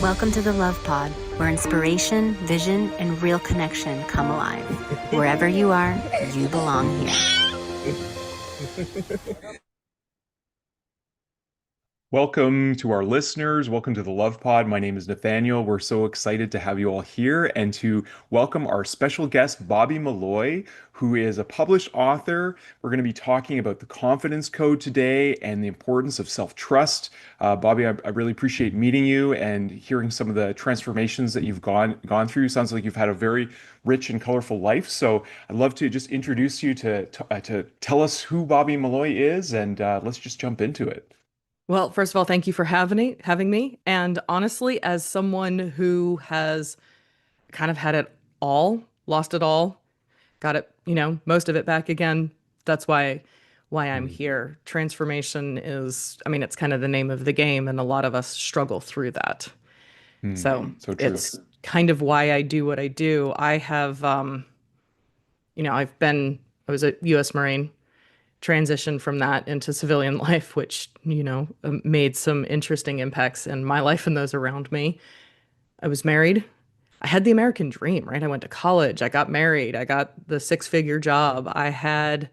Welcome to the Love Pod, where inspiration, vision, and real connection come alive. Wherever you are, you belong here. Welcome to our listeners. Welcome to the Love Pod. My name is Nathaniel. We're so excited to have you all here and to welcome our special guest, Bobbie Maloy, who is a published author. We're going to be talking about the confidence code today and the importance of self-trust. Bobbie, I really appreciate meeting you and hearing some of the transformations that you've gone through. Sounds like you've had a very rich and colorful life. So I'd love to just introduce you to tell us who Bobbie Maloy is, and let's just jump into it. Well, first of all, thank you for having me. And honestly, as someone who has kind of had it all, lost it all, got it, most of it back again, that's why I'm Mm, here. Transformation is, I mean, it's kind of the name of the game, and a lot of us struggle through that. mm, So so true. it's kind of why I do what I do. I was a U.S. Marine, transitioned from that into civilian life, which, made some interesting impacts in my life and those around me. I was married. I had the American dream, right? I went to college, I got married, I got the six-figure job. I had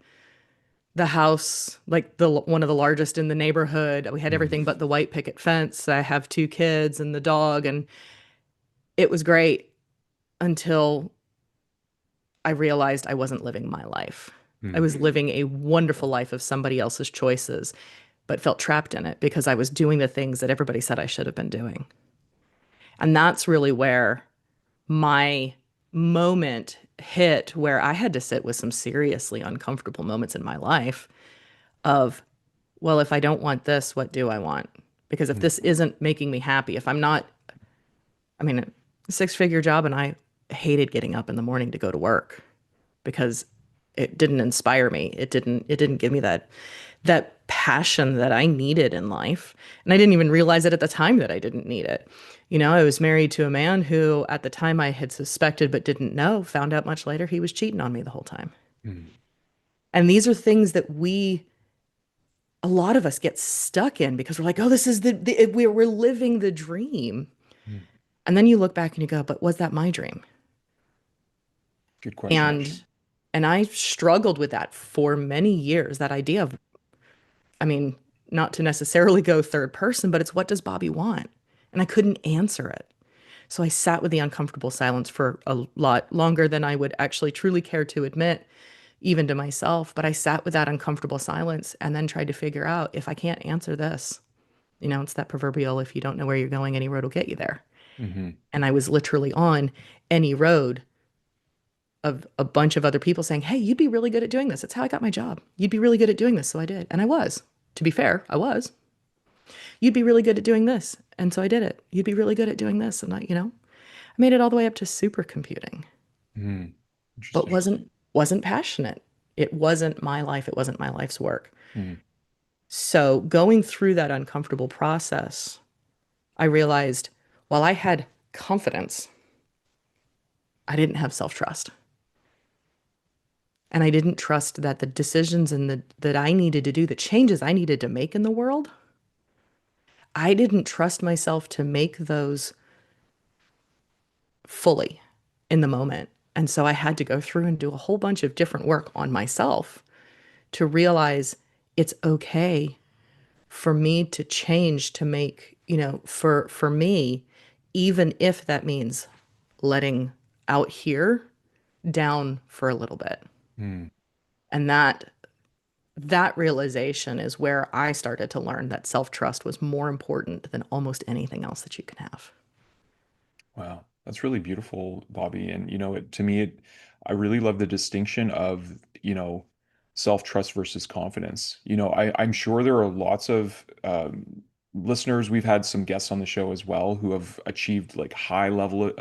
the house, like the one of the largest in the neighborhood. We had Mm, everything but the white picket fence. I have two kids and the dog, and it was great until I realized I wasn't living my life. I mm, was living a wonderful life of somebody else's choices, but felt trapped in it because I was doing the things that everybody said I should have been doing. And that's really where my moment hit, where I had to sit with some seriously uncomfortable moments in my life of, well, if I don't want this, what do I want? Because if mm, this isn't making me happy, if I'm not, I mean, a six-figure job, and I hated getting up in the morning to go to work because it didn't inspire me. It didn't give me that passion that I needed in life. And I didn't even realize it at the time that I didn't need it. I was married to a man who at the time I had suspected but didn't know, found out much later he was cheating on me the whole time. mm, And these are things that a lot of us get stuck in because we're like, oh, this is we're living the dream. mm. And then you look back and you go, but was that my dream? Good question. And and I struggled with that for many years, that idea of, I mean, not to necessarily go third person, but it's what does Bobbie want? And I couldn't answer it. So I sat with the uncomfortable silence for a lot longer than I would actually truly care to admit, even to myself. But I sat with that uncomfortable silence and then tried to figure out, if I can't answer this, it's that proverbial, if you don't know where you're going, any road will get you there. Hmm. And I was literally on any road of a bunch of other people saying, hey, you'd be really good at doing this. It's how I got my job. You'd be really good at doing this. So I did. And I was. To be fair, I was. You'd be really good at doing this. And so I did it. You'd be really good at doing this. And I made it all the way up to supercomputing, Mm. but Interesting. wasn't passionate. It wasn't my life. It wasn't my life's work. Mm, So going through that uncomfortable process, I realized while I had confidence, I didn't have self-trust. And I didn't trust that the decisions that I needed to do, the changes I needed to make in the world, I didn't trust myself to make those fully in the moment. And so I had to go through and do a whole bunch of different work on myself to realize it's okay for me to change, to make, for me, even if that means letting out here down for a little bit. mm. And that realization is where I started to learn that self-trust was more important than almost anything else that you can have. Wow, that's really beautiful, Bobby. And to me, I really love the distinction of, self-trust versus confidence. I'm sure there are lots of listeners. We've had some guests on the show as well who have achieved like high level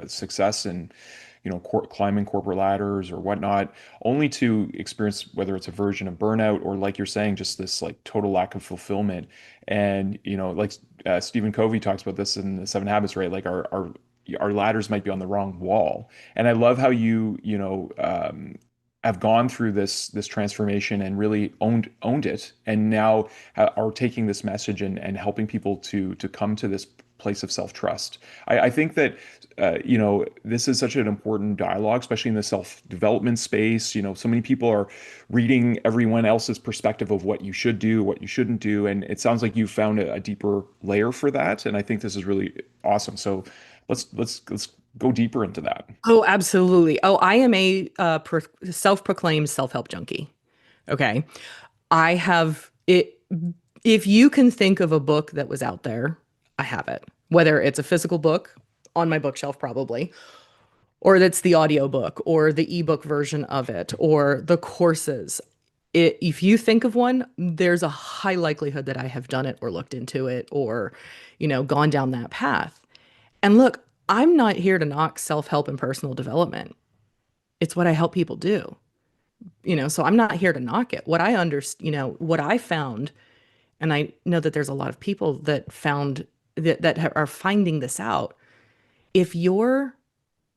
success and climbing corporate ladders or whatnot, only to experience whether it's a version of burnout or like you're saying, just this like total lack of fulfillment. And like Stephen Covey talks about this in the Seven Habits, right? Like our ladders might be on the wrong wall. And I love how have gone through this transformation and really owned it, and now are taking this message and helping people to come to this place of self-trust. I think that this is such an important dialogue, especially in the self-development space. So many people are reading everyone else's perspective of what you should do, what you shouldn't do, and it sounds like you found a deeper layer for that. And I think this is really awesome. So let's go deeper into that. Oh, absolutely. Oh, I am a self-proclaimed self-help junkie. Okay. I have it. If you can think of a book that was out there, I have it. Whether it's a physical book on my bookshelf, probably, or that's the audio book or the ebook version of it or the courses. If you think of one, there's a high likelihood that I have done it or looked into it or, gone down that path. And look, I'm not here to knock self-help and personal development. It's what I help people do. So I'm not here to knock it. What I understand, what I found, and I know that there's a lot of people that found that are finding this out. If your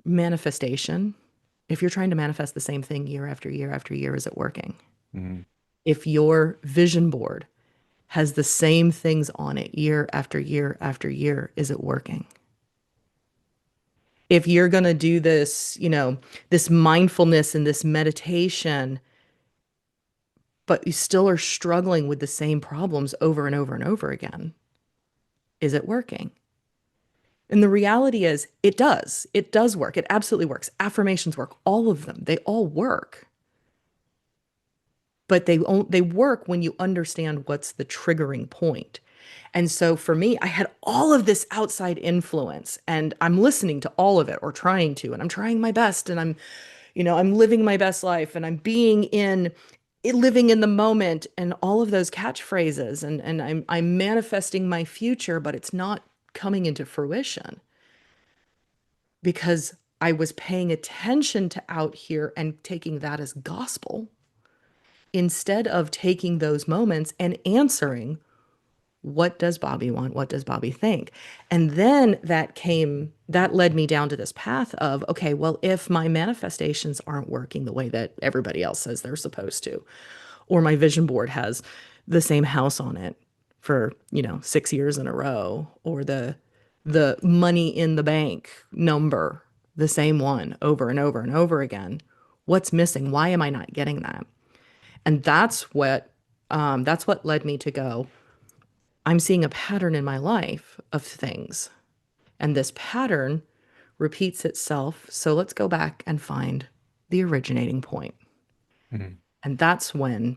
manifestation, if you're trying to manifest the same thing year after year after year, is it working? Mhm. If your vision board has the same things on it year after year after year, is it working? If you're going to do this, this mindfulness and this meditation, but you still are struggling with the same problems over and over and over again, is it working? And the reality is it does. It does work. It absolutely works. Affirmations work. All of them. They all work. But they work when you understand what's the triggering point. And so for me, I had all of this outside influence and I'm listening to all of it or trying to, and I'm trying my best and I'm living my best life and I'm living in the moment and all of those catchphrases and I'm manifesting my future, but it's not coming into fruition because I was paying attention to out here and taking that as gospel instead of taking those moments and answering, what does Bobbie want? What does Bobbie think? And then that led me down to this path of, okay, well, if my manifestations aren't working the way that everybody else says they're supposed to, or my vision board has the same house on it for, 6 years in a row, or the money in the bank number, the same one over and over and over again, what's missing? Why am I not getting that? And that's what led me to go, I'm seeing a pattern in my life of things. And this pattern repeats itself. So let's go back and find the originating point. Mhm. And that's when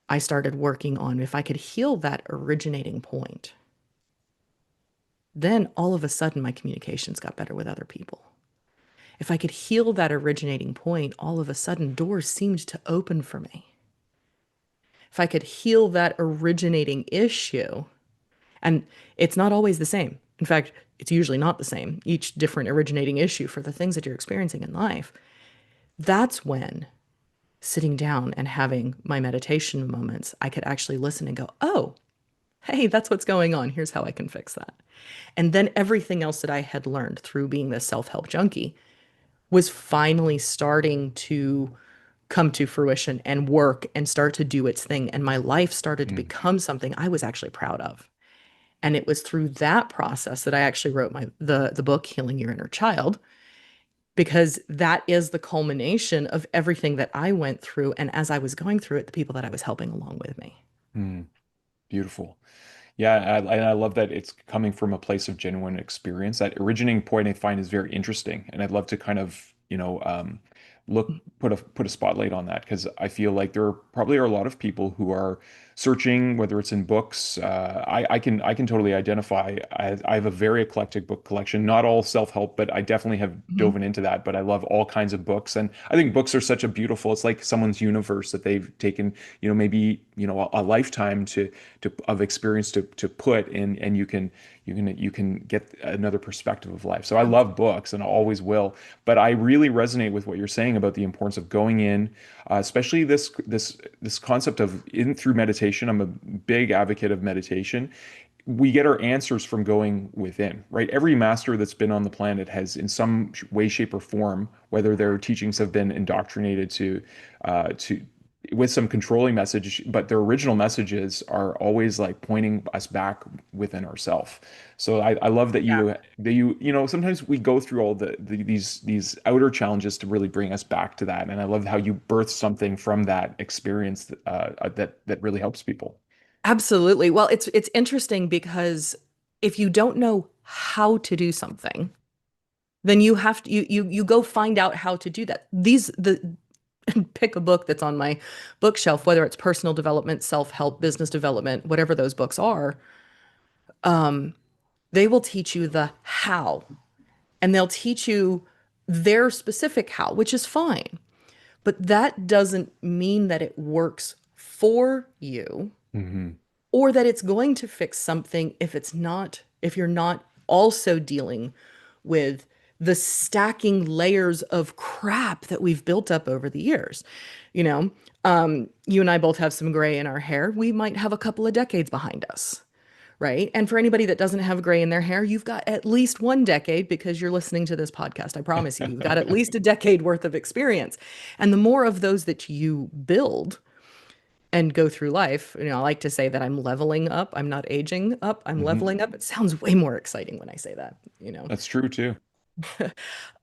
I started working on if I could heal that originating point. Then all of a sudden my communications got better with other people. If I could heal that originating point, all of a sudden doors seemed to open for me. If I could heal that originating issue, and it's not always the same. In fact, it's usually not the same, each different originating issue for the things that you're experiencing in life. That's when sitting down and having my meditation moments, I could actually listen and go, oh, hey, that's what's going on. Here's how I can fix that. And then everything else that I had learned through being this self-help junkie was finally starting to come to fruition and work and start to do its thing. And my life started to Mm. become something I was actually proud of. And it was through that process that I actually wrote the book Healing Your Inner Child, because that is the culmination of everything that I went through. And as I was going through it, the people that I was helping along with me. Mm. Beautiful. Yeah, and I love that it's coming from a place of genuine experience. That originating point I find is very interesting, and I'd love to kind of, put a spotlight on that because I feel like there probably are a lot of people who are searching, whether it's in books. I can totally identify. I have a very eclectic book collection, not all self-help, but I definitely have Mhm. dove into that. But I love all kinds of books, and I think books are such a beautiful. It's like someone's universe that they've taken, maybe a lifetime to of experience to put in, and you can get another perspective of life. So I love books and I always will, but I really resonate with what you're saying about the importance of going in, especially this concept of in through meditation. I'm a big advocate of meditation. We get our answers from going within, right? Every master that's been on the planet has, in some way, shape, or form, whether their teachings have been indoctrinated to with some controlling message, but their original messages are always like pointing us back within ourselves. So I love that sometimes we go through all these outer challenges to really bring us back to that. And I love how you birth something from that experience that really helps people. Absolutely. Well, it's interesting because if you don't know how to do something, then you have to you go find out how to do that. These the pick a book that's on my bookshelf, whether it's personal development, self-help, business development, whatever those books are, they will teach you the how, and they'll teach you their specific how, which is fine. But that doesn't mean that it works for you Hmm. or that it's going to fix something if you're not also dealing with the stacking layers of crap that we've built up over the years. You know, you and I both have some gray in our hair. We might have a couple of decades behind us, right? And for anybody that doesn't have gray in their hair, you've got at least 1 decade because you're listening to this podcast. I promise you, you've got at least a decade worth of experience. And the more of those that you build, and go through life, I like to say that I'm leveling up. I'm not aging up. I'm Hmm. leveling up. It sounds way more exciting when I say that. That's true too.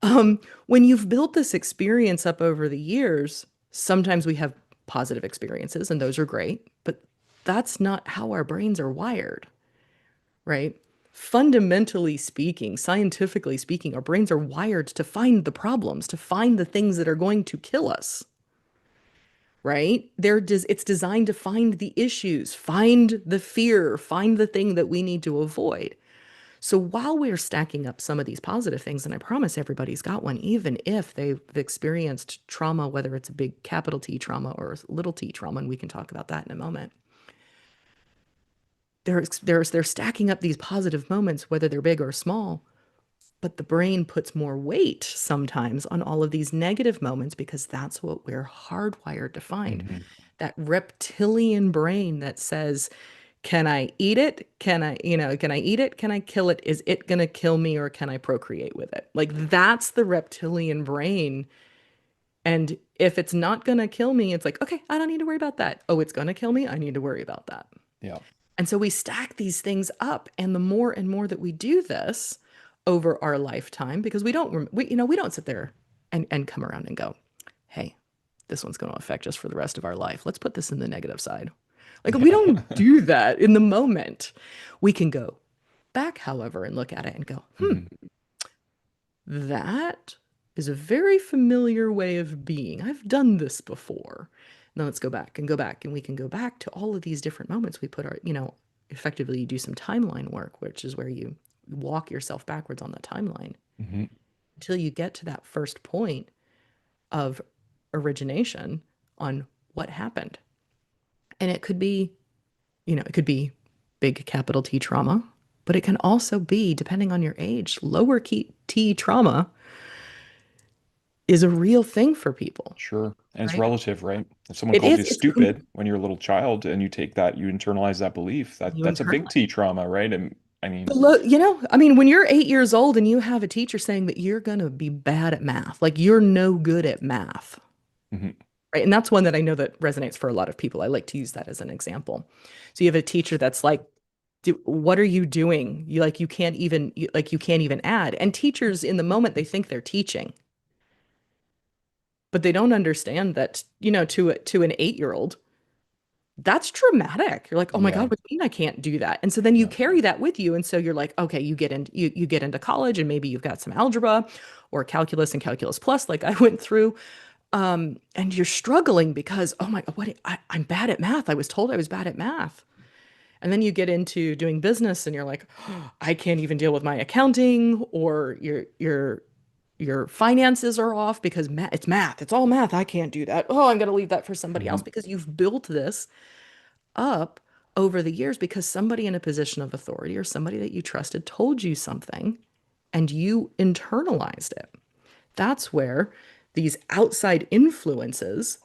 When you've built this experience up over the years, sometimes we have positive experiences, and those are great, but that's not how our brains are wired, right? Fundamentally speaking, scientifically speaking, our brains are wired to find the problems, to find the things that are going to kill us, right? It's designed to find the issues, find the fear, find the thing that we need to avoid. So while we're stacking up some of these positive things, and I promise everybody's got one, even if they've experienced trauma, whether it's a big capital T trauma or a little t trauma, and we can talk about that in a moment. They're stacking up these positive moments, whether they're big or small, but the brain puts more weight sometimes on all of these negative moments because that's what we're hardwired to find. Hmm. That reptilian brain that says, can I eat it? Can I eat it? Can I kill it? Is it going to kill me or can I procreate with it? Like that's the reptilian brain. And if it's not going to kill me, it's like, okay, I don't need to worry about that. Oh, it's going to kill me. I need to worry about that. Yeah. And so we stack these things up. And the more and more that we do this over our lifetime, because we don't sit there and come around and go, hey, this one's going to affect us for the rest of our life. Let's put this in the negative side. Like we don't do that in the moment. We can go back, however, and look at it and go, Hmm. that is a very familiar way of being. I've done this before. Now let's go back and go back. And we can go back to all of these different moments. We put effectively you do some timeline work, which is where you walk yourself backwards on the timeline Hmm. until you get to that first point of origination on what happened. And it could be big capital T trauma, but it can also be, depending on your age, lower key T trauma is a real thing for people, Sure. And it's right? relative, right? If someone It calls is. you stupid when you're a little child and you take that, you internalize that belief, You that's a big internalize. T trauma, right? And I mean, I mean, when you're 8 years old and you have a teacher saying that you're going to be bad at math, like you're no good at math, mhm, right? And that's one that I know that resonates for a lot of people. I like to use that as an example. So you have a teacher that's like, what are you doing? You can't even add. And teachers in the moment, they think they're teaching, but they don't understand that, to an 8-year-old, that's traumatic. You're like, oh my yeah, God, what do you mean I can't do that? And so then you yeah. carry that with you. And so you're like, okay, you get into college and maybe you've got some algebra or calculus and calculus plus, like I went through. And you're struggling because, oh my God, I'm bad at math. I was told I was bad at math. And then you get into doing business and you're like, oh, I can't even deal with my accounting, or your finances are off because it's math. It's all math. I can't do that. Oh, I'm going to leave that for somebody else Mhm, because you've built this up over the years because somebody in a position of authority or somebody that you trusted told you something and you internalized it. That's where these outside influences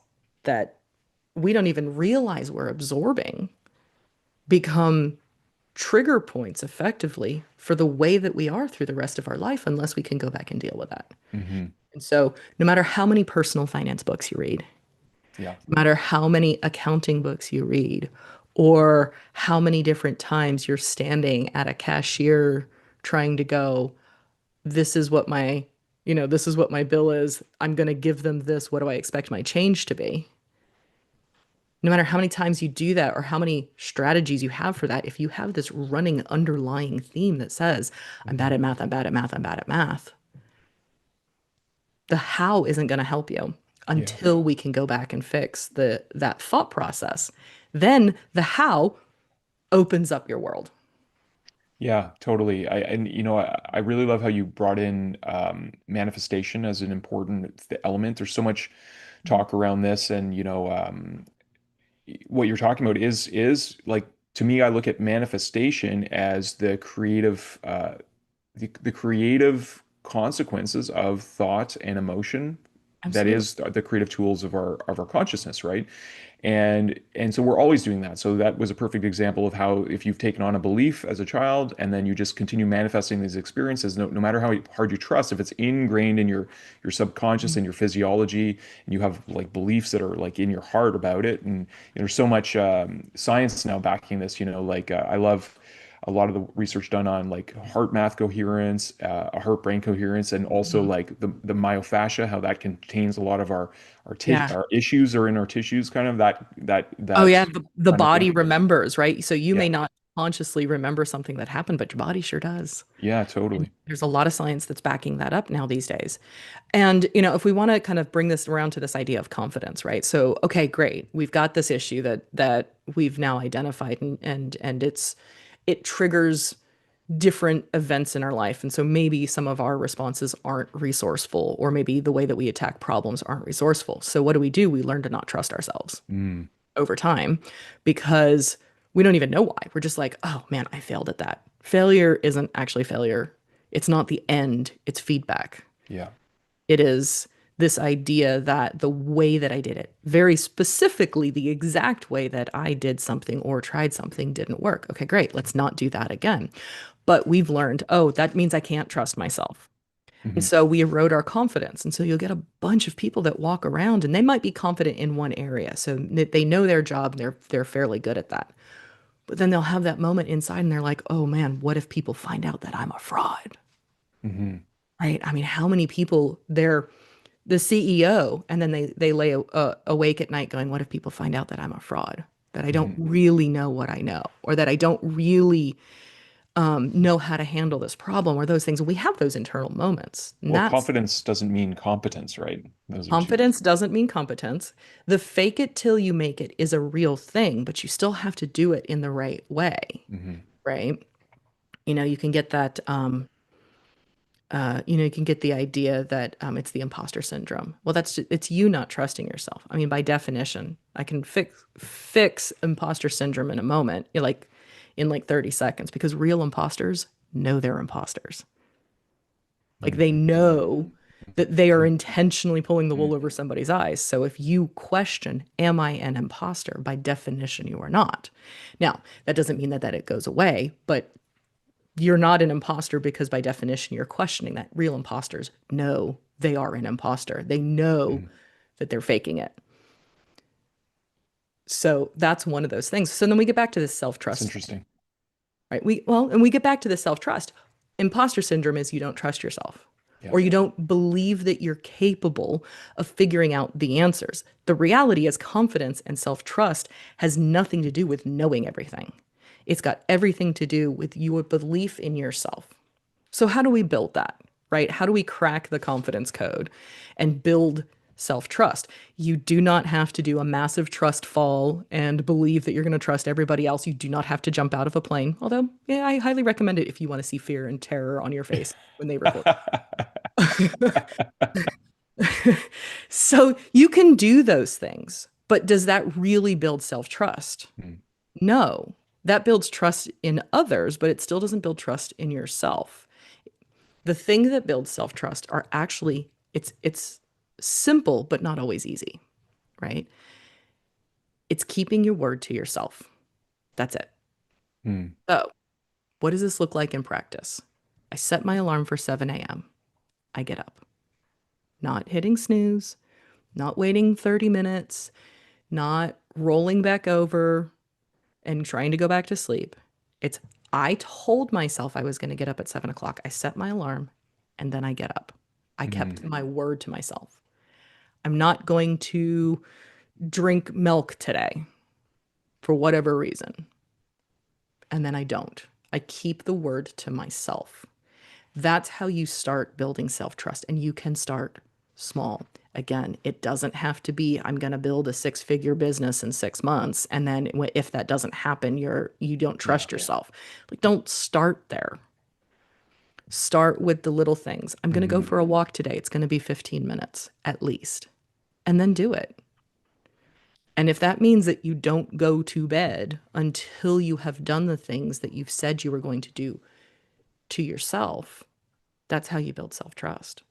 that we don't even realize we're absorbing become trigger points effectively for the way that we are through the rest of our life unless we can go back and deal with that. mhm. And so, no matter how many personal finance books you read, Yeah. No matter how many accounting books you read, or how many different times you're standing at a cashier trying to go, this is what my, this is what my bill is. I'm going to give them this. What do I expect my change to be? No matter how many times you do that or how many strategies you have for that, if you have this running underlying theme that says, I'm bad at math, I'm bad at math, I'm bad at math, the how isn't going to help you Yeah. until we can go back and fix that thought process. Then the how opens up your world. Yeah, totally. I really love how you brought in manifestation as an important element. There's so much talk around this, and what you're talking about is like, to me, I look at manifestation as the creative consequences of thought and emotion. That Absolutely. is the creative tools of our consciousness, right? And so we're always doing that. So that was a perfect example of how, if you've taken on a belief as a child and then you just continue manifesting these experiences, no matter how hard you trust, if it's ingrained in your subconscious and your physiology, and you have like beliefs that are like in your heart about it, and there's so much science now backing this. I love a lot of the research done on like heart math coherence, heart brain coherence, and also Mhm. like the myofascia, how that contains a lot of Yeah. our issues are in our tissues, kind of Oh that yeah, the kind of body thing. remembers, right? So you Yeah, may not consciously remember something that happened, but your body sure does. yeah, And totally. there's a lot of science that's backing that up now these days. And, if we want to kind of bring this around to this idea of confidence, right? So, okay, great. We've got this issue that we've now identified, and it triggers different events in our life. And so maybe some of our responses aren't resourceful, or maybe the way that we attack problems aren't resourceful. So what do? We learn to not trust ourselves Mm, over time because we don't even know why. We're just like, oh man, I failed at that. Failure isn't actually failure. It's not the end, it's feedback. yeah. It is this idea that the way that I did it, very specifically the exact way that I did something or tried something, didn't work. Okay, great. Let's not do that again. But we've learned, oh, that means I can't trust myself. And Hmm. so we erode our confidence. And so you'll get a bunch of people that walk around and they might be confident in one area. So they know their job and they're fairly good at that. But then they'll have that moment inside and they're like, oh man, what if people find out that I'm a fraud? Hmm. Right? I mean, how many people they're the CEO and then they lay awake at night going, what if people find out that I'm a fraud? That I don't Hmm. really know what I know, or that I don't really know how to handle this problem, or those things. And we have those internal moments. And Well, that's confidence doesn't mean competence, right? Those are two. confidence doesn't mean competence. The fake it till you make it is a real thing, but you still have to do it in the right way, Hmm. right? You can get that, you can get the idea that it's the imposter syndrome. Well, it's you not trusting yourself. I mean, by definition, I can fix imposter syndrome in a moment, like in like 30 seconds, because real imposters know they're imposters. Like they know that they are intentionally pulling the wool over somebody's eyes. So if you question, am I an imposter? By definition, you are not. Now, that doesn't mean that it goes away, but you're not an imposter because by definition you're questioning that. Real imposters know they are an imposter. They know Hmm. that they're faking it. So that's one of those things. So then we get back to this That's self-trust thing, interesting. right? And we get back to the self-trust. Imposter syndrome is you don't trust yourself, Yeah. or you don't believe that you're capable of figuring out the answers. The reality is confidence and self-trust has nothing to do with knowing everything. It's got everything to do with your belief in yourself. So how do we build that, right? How do we crack the confidence code and build self-trust? You do not have to do a massive trust fall and believe that you're going to trust everybody else. You do not have to jump out of a plane. Although, yeah, I highly recommend it if you want to see fear and terror on your face when they record. So you can do those things, but does that really build self-trust? Mm, No. That builds trust in others, but it still doesn't build trust in yourself. The thing that builds self-trust are actually it's simple but not always easy, right? It's keeping your word to yourself. That's it. mm, So what does this look like in practice? I set my alarm for 7 a.m. I get up, not hitting snooze, not waiting 30 minutes, not rolling back over and trying to go back to sleep. It's I told myself I was going to get up at 7 o'clock. I set my alarm and then I get up. I kept Mhm. my word to myself. I'm not going to drink milk today for whatever reason. And then I don't. I keep the word to myself. That's how you start building self trust. And you can start small. Again, it doesn't have to be, I'm going to build a six-figure business in 6 months. And then if that doesn't happen, you don't Yeah. trust yourself. Like, don't start there. Start with the little things. I'm going to go Mhm. for a walk today. It's going to be 15 minutes at least. And then do it. And if that means that you don't go to bed until you have done the things that you've said you were going to do to yourself, that's how you build self trust.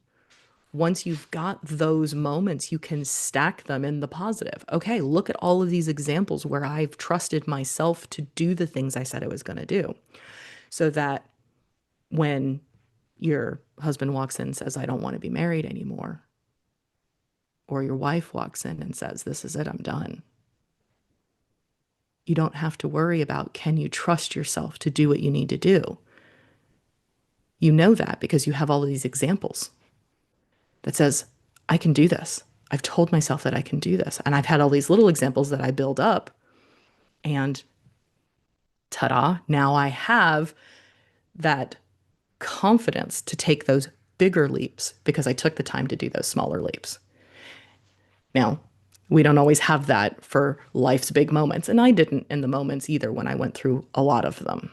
Once you've got those moments, you can stack them in the positive. Okay, look at all of these examples where I've trusted myself to do the things I said I was going to do. So that when your husband walks in and says, I don't want to be married anymore, or your wife walks in and says, this is it, I'm done, you don't have to worry about, can you trust yourself to do what you need to do? You know that because you have all of these examples that says, I can do this. I've told myself that I can do this. And I've had all these little examples that I build up, and ta-da, now I have that confidence to take those bigger leaps because I took the time to do those smaller leaps. Now, we don't always have that for life's big moments, and I didn't in the moments either when I went through a lot of them.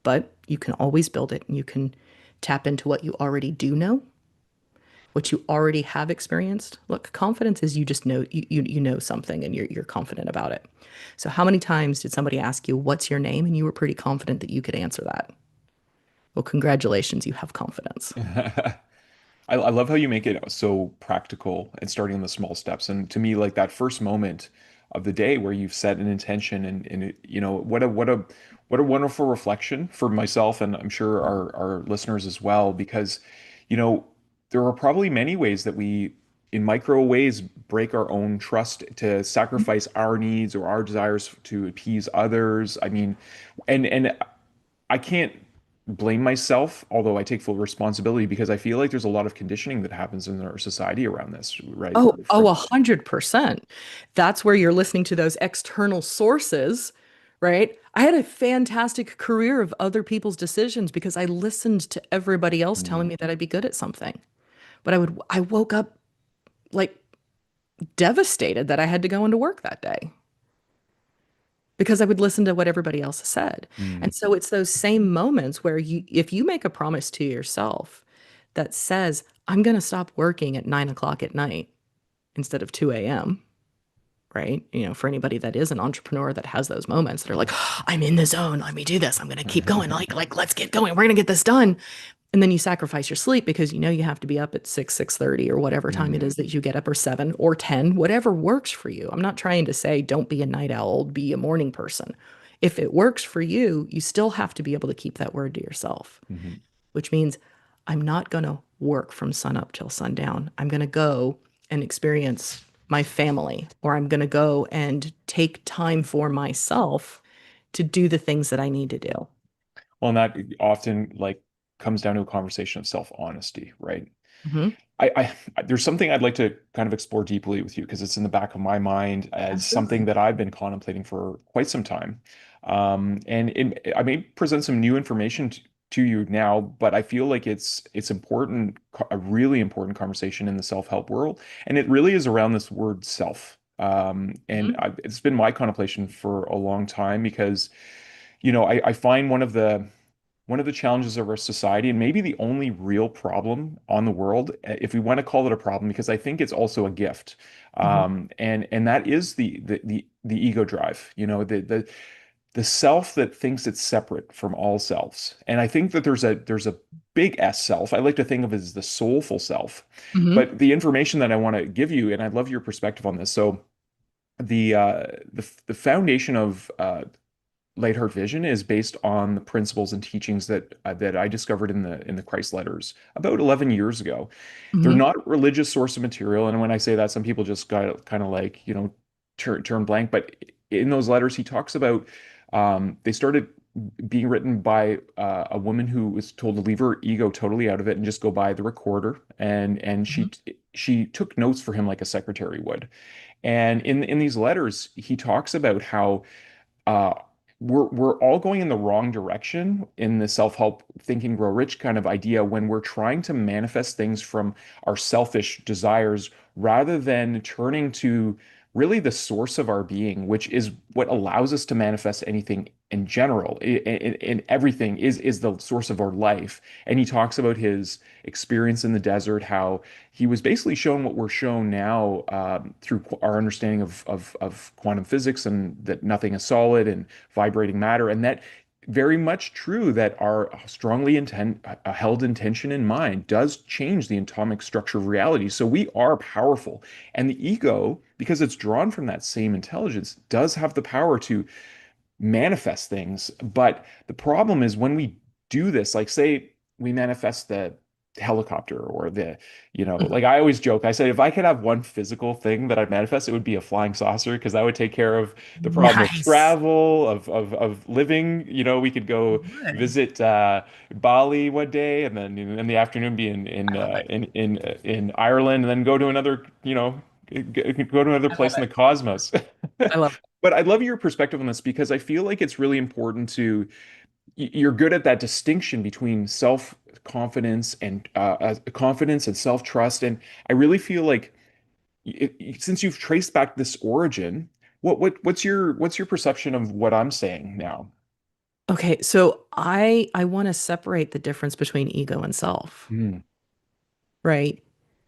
But you can always build it, and you can tap into what you already do know, what you already have experienced. Look, confidence is you just know you know something and you're confident about it. So how many times did somebody ask you what's your name and you were pretty confident that you could answer that? Well, congratulations, you have confidence. I love how you make it so practical and starting on the small steps. And to me, like that first moment of the day where you've set an intention and it, what a wonderful reflection for myself and I'm sure our listeners as well, because, you know, there are probably many ways that we in micro ways break our own trust to sacrifice our needs or our desires to appease others. I mean, and I can't blame myself, although I take full responsibility because I feel like there's a lot of conditioning that happens in our society around this, right? Oh, 100%. That's where you're listening to those external sources, right? I had a fantastic career of other people's decisions because I listened to everybody else telling Mm, me that I'd be good at something. But I woke up like devastated that I had to go into work that day because I would listen to what everybody else said. mm, And so it's those same moments where if you make a promise to yourself that says, I'm going to stop working at 9 o'clock at night instead of 2 a.m., right? For anybody that is an entrepreneur that has those moments that are like, I'm in the zone. Let me do this. I'm going to keep going. Let's get going. We're going to get this done. And then you sacrifice your sleep because you have to be up at 6:30 or whatever time it mm, is that you get up, or 7 or 10, whatever works for you. I'm not trying to say don't be a night owl, be a morning person. If it works for you, you still have to be able to keep that word to yourself, mhm. which means I'm not going to work from sun up till sundown. I'm going to go and experience my family, or I'm going to go and take time for myself to do the things that I need to do. Well, and that often like comes down to a conversation of self-honesty, right? Mhm. There's something I'd like to kind of explore deeply with you because it's in the back of my mind as something Absolutely. that I've been contemplating for quite some time. I may present some new information to you now, but I feel like it's important, a really important conversation in the self-help world, and it really is around this word self. It's been my contemplation for a long time because, I find one of the challenges of our society, and maybe the only real problem on the world, if we want to call it a problem, because I think it's also a gift, Mhm. and that is the ego drive. The self that thinks it's separate from all selves. And I think that there's a big S self. I like to think of it as the soulful self. Mhm. But the information that I want to give you, and I'd love your perspective on this. So the foundation of Lightheart Vision is based on the principles and teachings that I discovered in the Christ letters about 11 years ago. They're Mhm. not religious source of material, and when I say that, some people just got kind of like, turn blank, but in those letters he talks about they started being written by a woman who was told to leave her ego totally out of it and just go by the recorder, and Mhm. she took notes for him like a secretary would. And in these letters, he talks about how uh, we're all going in the wrong direction in the self-help think and grow rich kind of idea when we're trying to manifest things from our selfish desires rather than turning to really the source of our being, which is what allows us to manifest anything in general. In everything is the source of our life. And he talks about his experience in the desert, how he was basically shown what we're shown now through our understanding of quantum physics, and that nothing is solid and vibrating matter, and that very much true that our strongly held intention in mind does change the atomic structure of reality. So we are powerful, and the ego, because it's drawn from that same intelligence, does have the power to manifest things. But the problem is when we do this, like say we manifest the helicopter or Mhm. like I always joke, I say if I could have one physical thing that I manifest, it would be a flying saucer because that would take care of the problem of Nice. travel, of living. We could go Good. visit Bali one day and then in the afternoon be I love it. in Ireland and then go to another, go to another I love place in it. the cosmos. I love it. But I love your perspective on this because I feel like it's really important to, you're good at that distinction between self-confidence and confidence and self-trust. And I really feel like since you've traced back this origin, what's your perception of what I'm saying now? Okay, so I want to separate the difference between ego and self, Mm, right?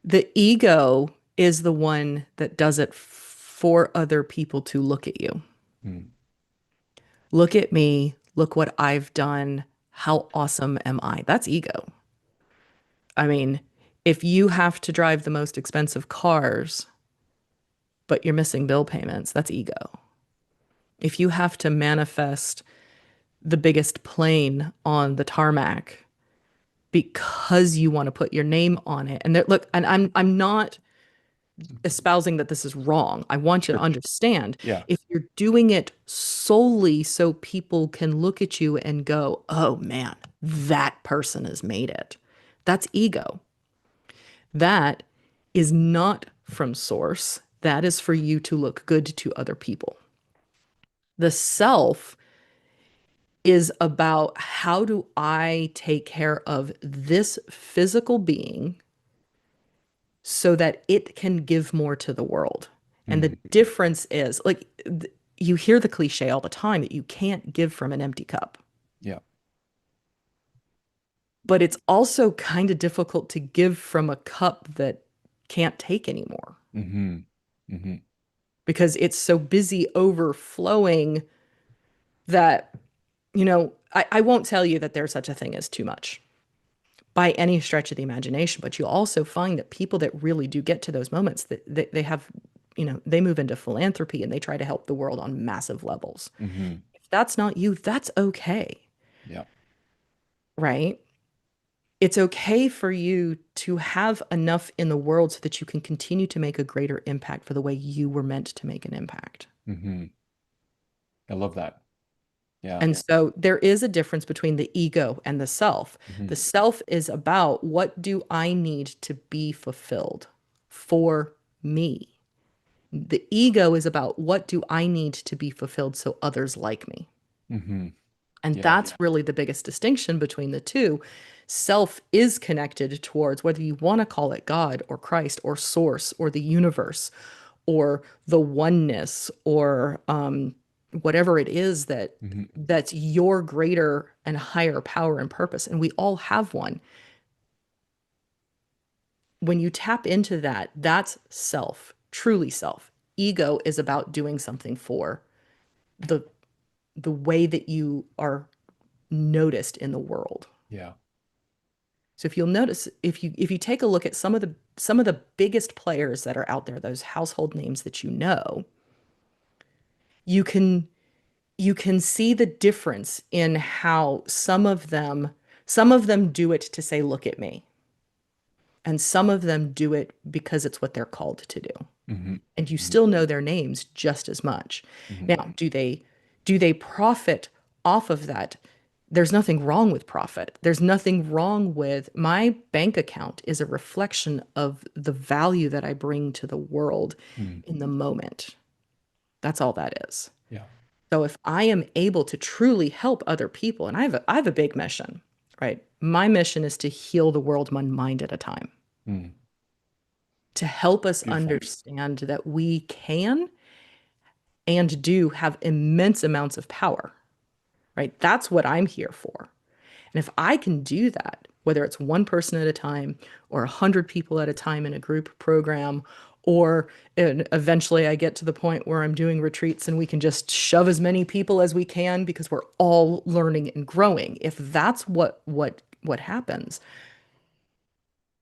The ego is the one that does it for other people to look at you. mm, Look at me, look what I've done. How awesome am I? That's ego. I mean, if you have to drive the most expensive cars, but you're missing bill payments, that's ego. If you have to manifest the biggest plane on the tarmac because you want to put your name on it. And look, and I'm not espousing that this is wrong. I want you to sure. understand Yeah. if you're doing it solely so people can look at you and go, "Oh man, that person has made it." That's ego. That is not from source. That is for you to look good to other people. The self is about how do I take care of this physical being so that it can give more to the world. And the Mm, difference is like you hear the cliche all the time that you can't give from an empty cup. yeah. But it's also kind of difficult to give from a cup that can't take anymore Hmm. Hmm. because it's so busy overflowing that, I won't tell you that there's such a thing as too much by any stretch of the imagination, but you also find that people that really do get to those moments that they have, they move into philanthropy and they try to help the world on massive levels. Hmm. If that's not you, that's okay, Yeah. right? It's okay for you to have enough in the world so that you can continue to make a greater impact for the way you were meant to make an impact. Hmm. I love that. Yeah. And so there is a difference between the ego and the self. The Hmm. self is about what do I need to be fulfilled for me? The ego is about what do I need to be fulfilled so others like me? Hmm. And Yeah. that's really the biggest distinction between the two. Self is connected towards whether you want to call it God or Christ or source or the universe or the oneness or whatever it is Hmm. that's your greater and higher power and purpose. And we all have one. When you tap into that, that's self, truly self. Ego is about doing something for the the way that you are noticed in the world. Yeah. So if you'll notice, if you take a look at some of the biggest players that are out there, those household names that you can you can see the difference in how some of them do it to say, look at me. And some of them do it because it's what they're called to do. Hmm. And you Hmm. still know their names just as much. Hmm. Now, do they profit off of that? There's nothing wrong with profit. There's nothing wrong with my bank account is a reflection of the value that I bring to the world Hmm. in the moment. That's all that is. Yeah. So if I am able to truly help other people, and I have a big mission, right? My mission is to heal the world one mind at a time, Mm. to help us Beautiful. understand that we can and do have immense amounts of power, right? That's what I'm here for. And if I can do that, whether it's one person at a time or 100 people at a time in a group program, or eventually I get to the point where I'm doing retreats and we can just shove as many people as we can because we're all learning and growing. If that's what happens,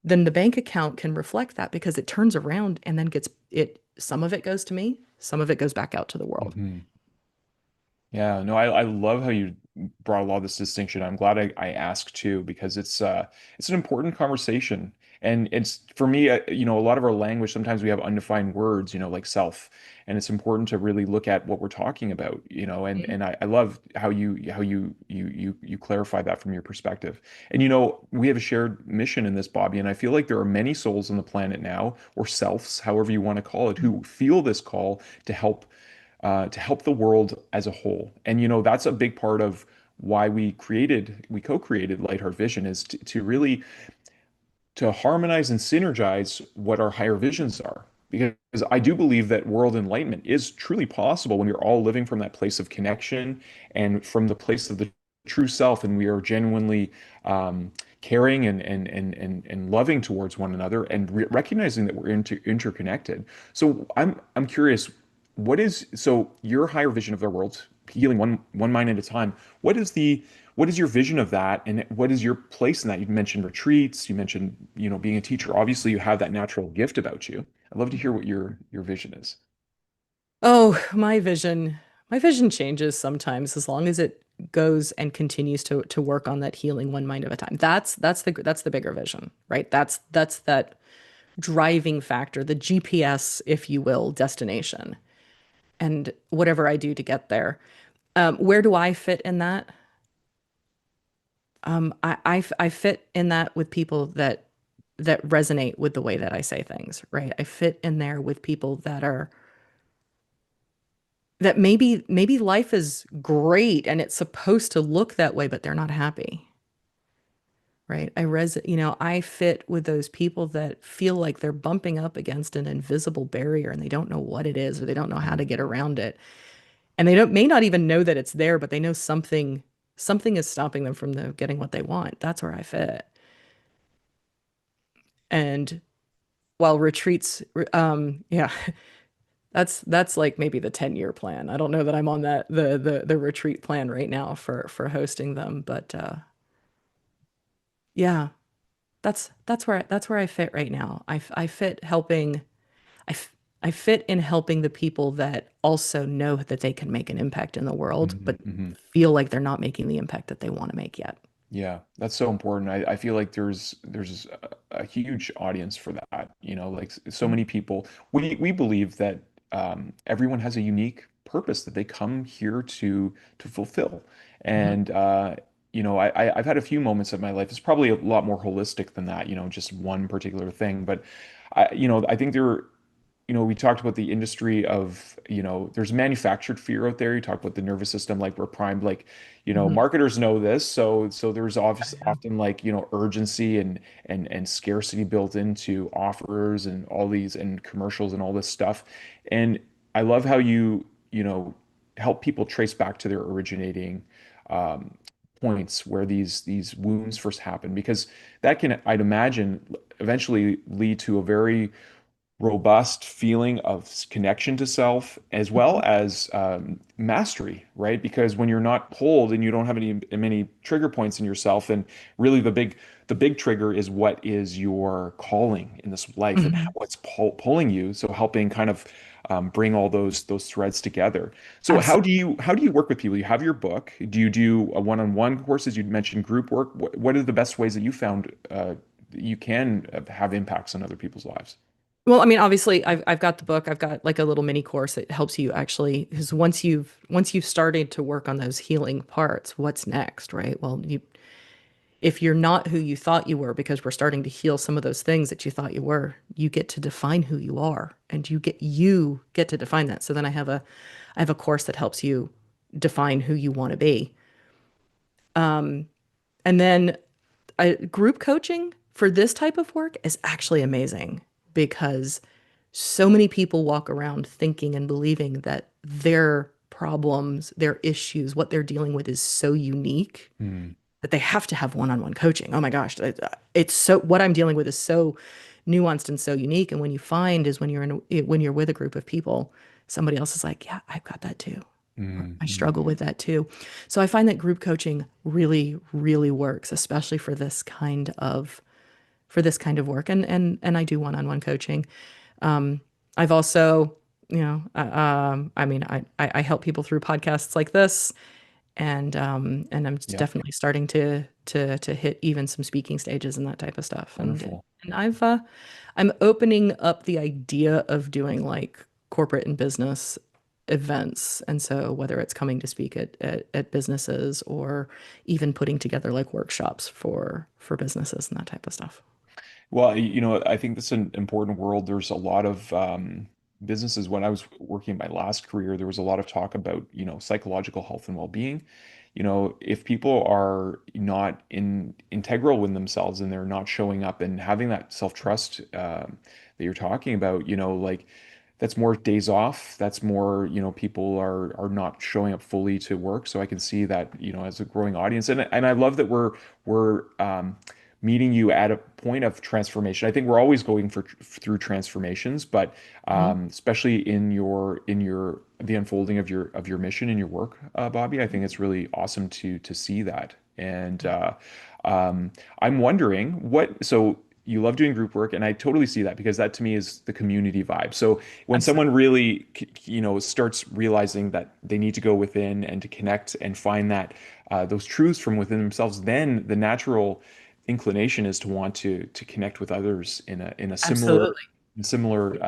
then the bank account can reflect that because it turns around and then gets it. Some of it goes to me, some of it goes back out to the world. Hmm. Yeah, no, I love how you brought a lot of this distinction. I'm glad I asked too, because it's an important conversation. And it's for me, a lot of our language, sometimes we have undefined words, like self. And it's important to really look at what we're talking about, and I love how you clarify that from your perspective. And we have a shared mission in this, Bobbie, and I feel like there are many souls on the planet now, or selves, however you want to call it, who feel this call to help the world as a whole. And that's a big part of why we co-created Lightheart Vision, is to really to harmonize and synergize what our higher visions are. Because I do believe that world enlightenment is truly possible when we're all living from that place of connection and from the place of the true self, and we are genuinely caring and loving towards one another, and recognizing that we're interconnected. So I'm curious, so your higher vision of the world, healing one mind at a time. What is your vision of that, and what is your place in that? You mentioned retreats, you mentioned, being a teacher. Obviously, you have that natural gift about you. I'd love to hear what your vision is. Oh, my vision changes sometimes as long as it goes and continues to work on that healing one mind at a time. That's the bigger vision, right? That's that driving factor, the GPS, if you will, destination, and whatever I do to get there. Where do I fit in that? I fit in that with people that resonate with the way that I say things, right? I fit in there with people that maybe life is great and it's supposed to look that way, but they're not happy, right? I fit with those people that feel like they're bumping up against an invisible barrier and they don't know what it is or they don't know how to Mhm. get around it. And they may not even know that it's there, but they know something is stopping them from getting what they want. That's where I fit. And while retreats, yeah, that's like maybe the 10-year plan. I don't know that I'm on that the retreat plan right now for hosting them, but yeah, that's where I fit right now. I fit helping I f- I fit in helping the people that also know that they can make an impact in the world, Mhm. but Mhm. feel like they're not making the impact that they want to make yet. Yeah, that's so important. I feel like there's a huge audience for that. Like so Mhm. many people. We believe that everyone has a unique purpose that they come here to fulfill. Mhm. And I've had a few moments of my life. It's probably a lot more holistic than that. Just one particular thing. But I think we talked about the industry of, there's manufactured fear out there. You talk about the nervous system, like we're primed, like, Mhm. marketers know this. So there's Oh, yeah. often like, urgency and scarcity built into offers and all these and commercials and all this stuff. And I love how help people trace back to their originating um, points where these wounds first happen, because that can, I'd imagine, eventually lead to a very robust feeling of connection to self, as well Mhm. as mastery, right? Because when you're not pulled and you don't have any many trigger points in yourself, and really the big trigger is what is your calling in this life, and Mhm. what's pulling you. So helping kind of bring all those threads together. So Absolutely. how do you work with people? You have your book. Do you do a one-on-one courses? You mentioned group work. What are the best ways that you found you can have impacts on other people's lives. Well, I mean, obviously, I've got the book. I've got like a little mini course that helps you actually, because once you've started to work on those healing parts, what's next, right? Well, if you're not who you thought you were, because we're starting to heal some of those things that you thought you were, you get to define who you are, and you get to define that. So then I have a course that helps you define who you want to be. And then group coaching for this type of work is actually amazing because so many people walk around thinking and believing that their problems, their issues, what they're dealing with is so unique Mm, that they have to have one-on-one coaching. Oh my gosh, it's so what I'm dealing with is so nuanced and so unique. And when you find is when you're with a group of people, somebody else is like, yeah, I've got that too. Or mm, I mm. struggle with that too. So I find that group coaching really, really works, especially for this kind of work. And I do one-on-one coaching. I've also, I mean, I help people through podcasts like this, and I'm Yeah, definitely starting to hit even some speaking stages and that type of stuff. And wonderful. and I'm opening up the idea of doing like corporate and business events. And so whether it's coming to speak at businesses or even putting together like workshops for businesses and that type of stuff. Well, I think that's an important world. There's a lot of businesses. When I was working in my last career, there was a lot of talk about, psychological health and well-being. If people are not integral with themselves and they're not showing up and having that self-trust that you're talking about, like that's more days off. That's more, people are not showing up fully to work. So I can see that, as a growing audience. And I love that we're meeting you at a point of transformation. I think we're always going through transformations, but Mhm. especially in your the unfolding of your mission in your work, Bobbie, I think it's really awesome to see that. And I'm wondering so you love doing group work, and I totally see that because that to me is the community vibe. So when someone Absolutely. really, starts realizing that they need to go within and to connect and find that those truths from within themselves, then the natural inclination is to want to connect with others in a similar Absolutely.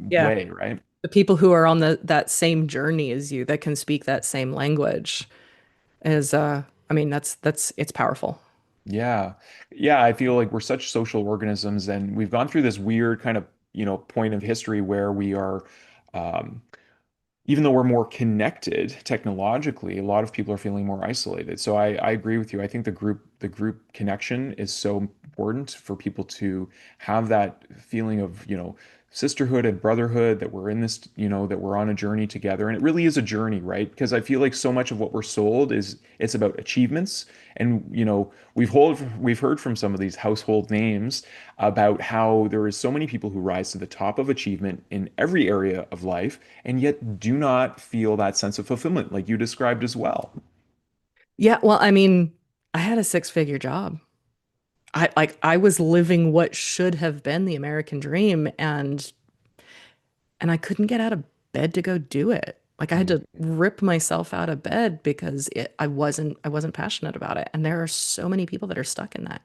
Yeah. way, right? The people who are on that same journey as you that can speak that same language is I mean that's it's powerful. Yeah. Yeah, I feel like we're such social organisms, and we've gone through this weird kind of, point of history where we are um, even though we're more connected technologically, a lot of people are feeling more isolated. So I agree with you. I think the group connection is so important for people to have that feeling of, sisterhood and brotherhood, that we're in this, that we're on a journey together. And it really is a journey, right? Because I feel like so much of what we're sold is it's about achievements. And, we've heard from some of these household names about how there is so many people who rise to the top of achievement in every area of life and yet do not feel that sense of fulfillment like you described as well. Yeah, well, I mean, I had a six-figure job. I was living what should have been the American dream, and I couldn't get out of bed to go do it. Like I had to rip myself out of bed because I wasn't passionate about it. And there are so many people that are stuck in that.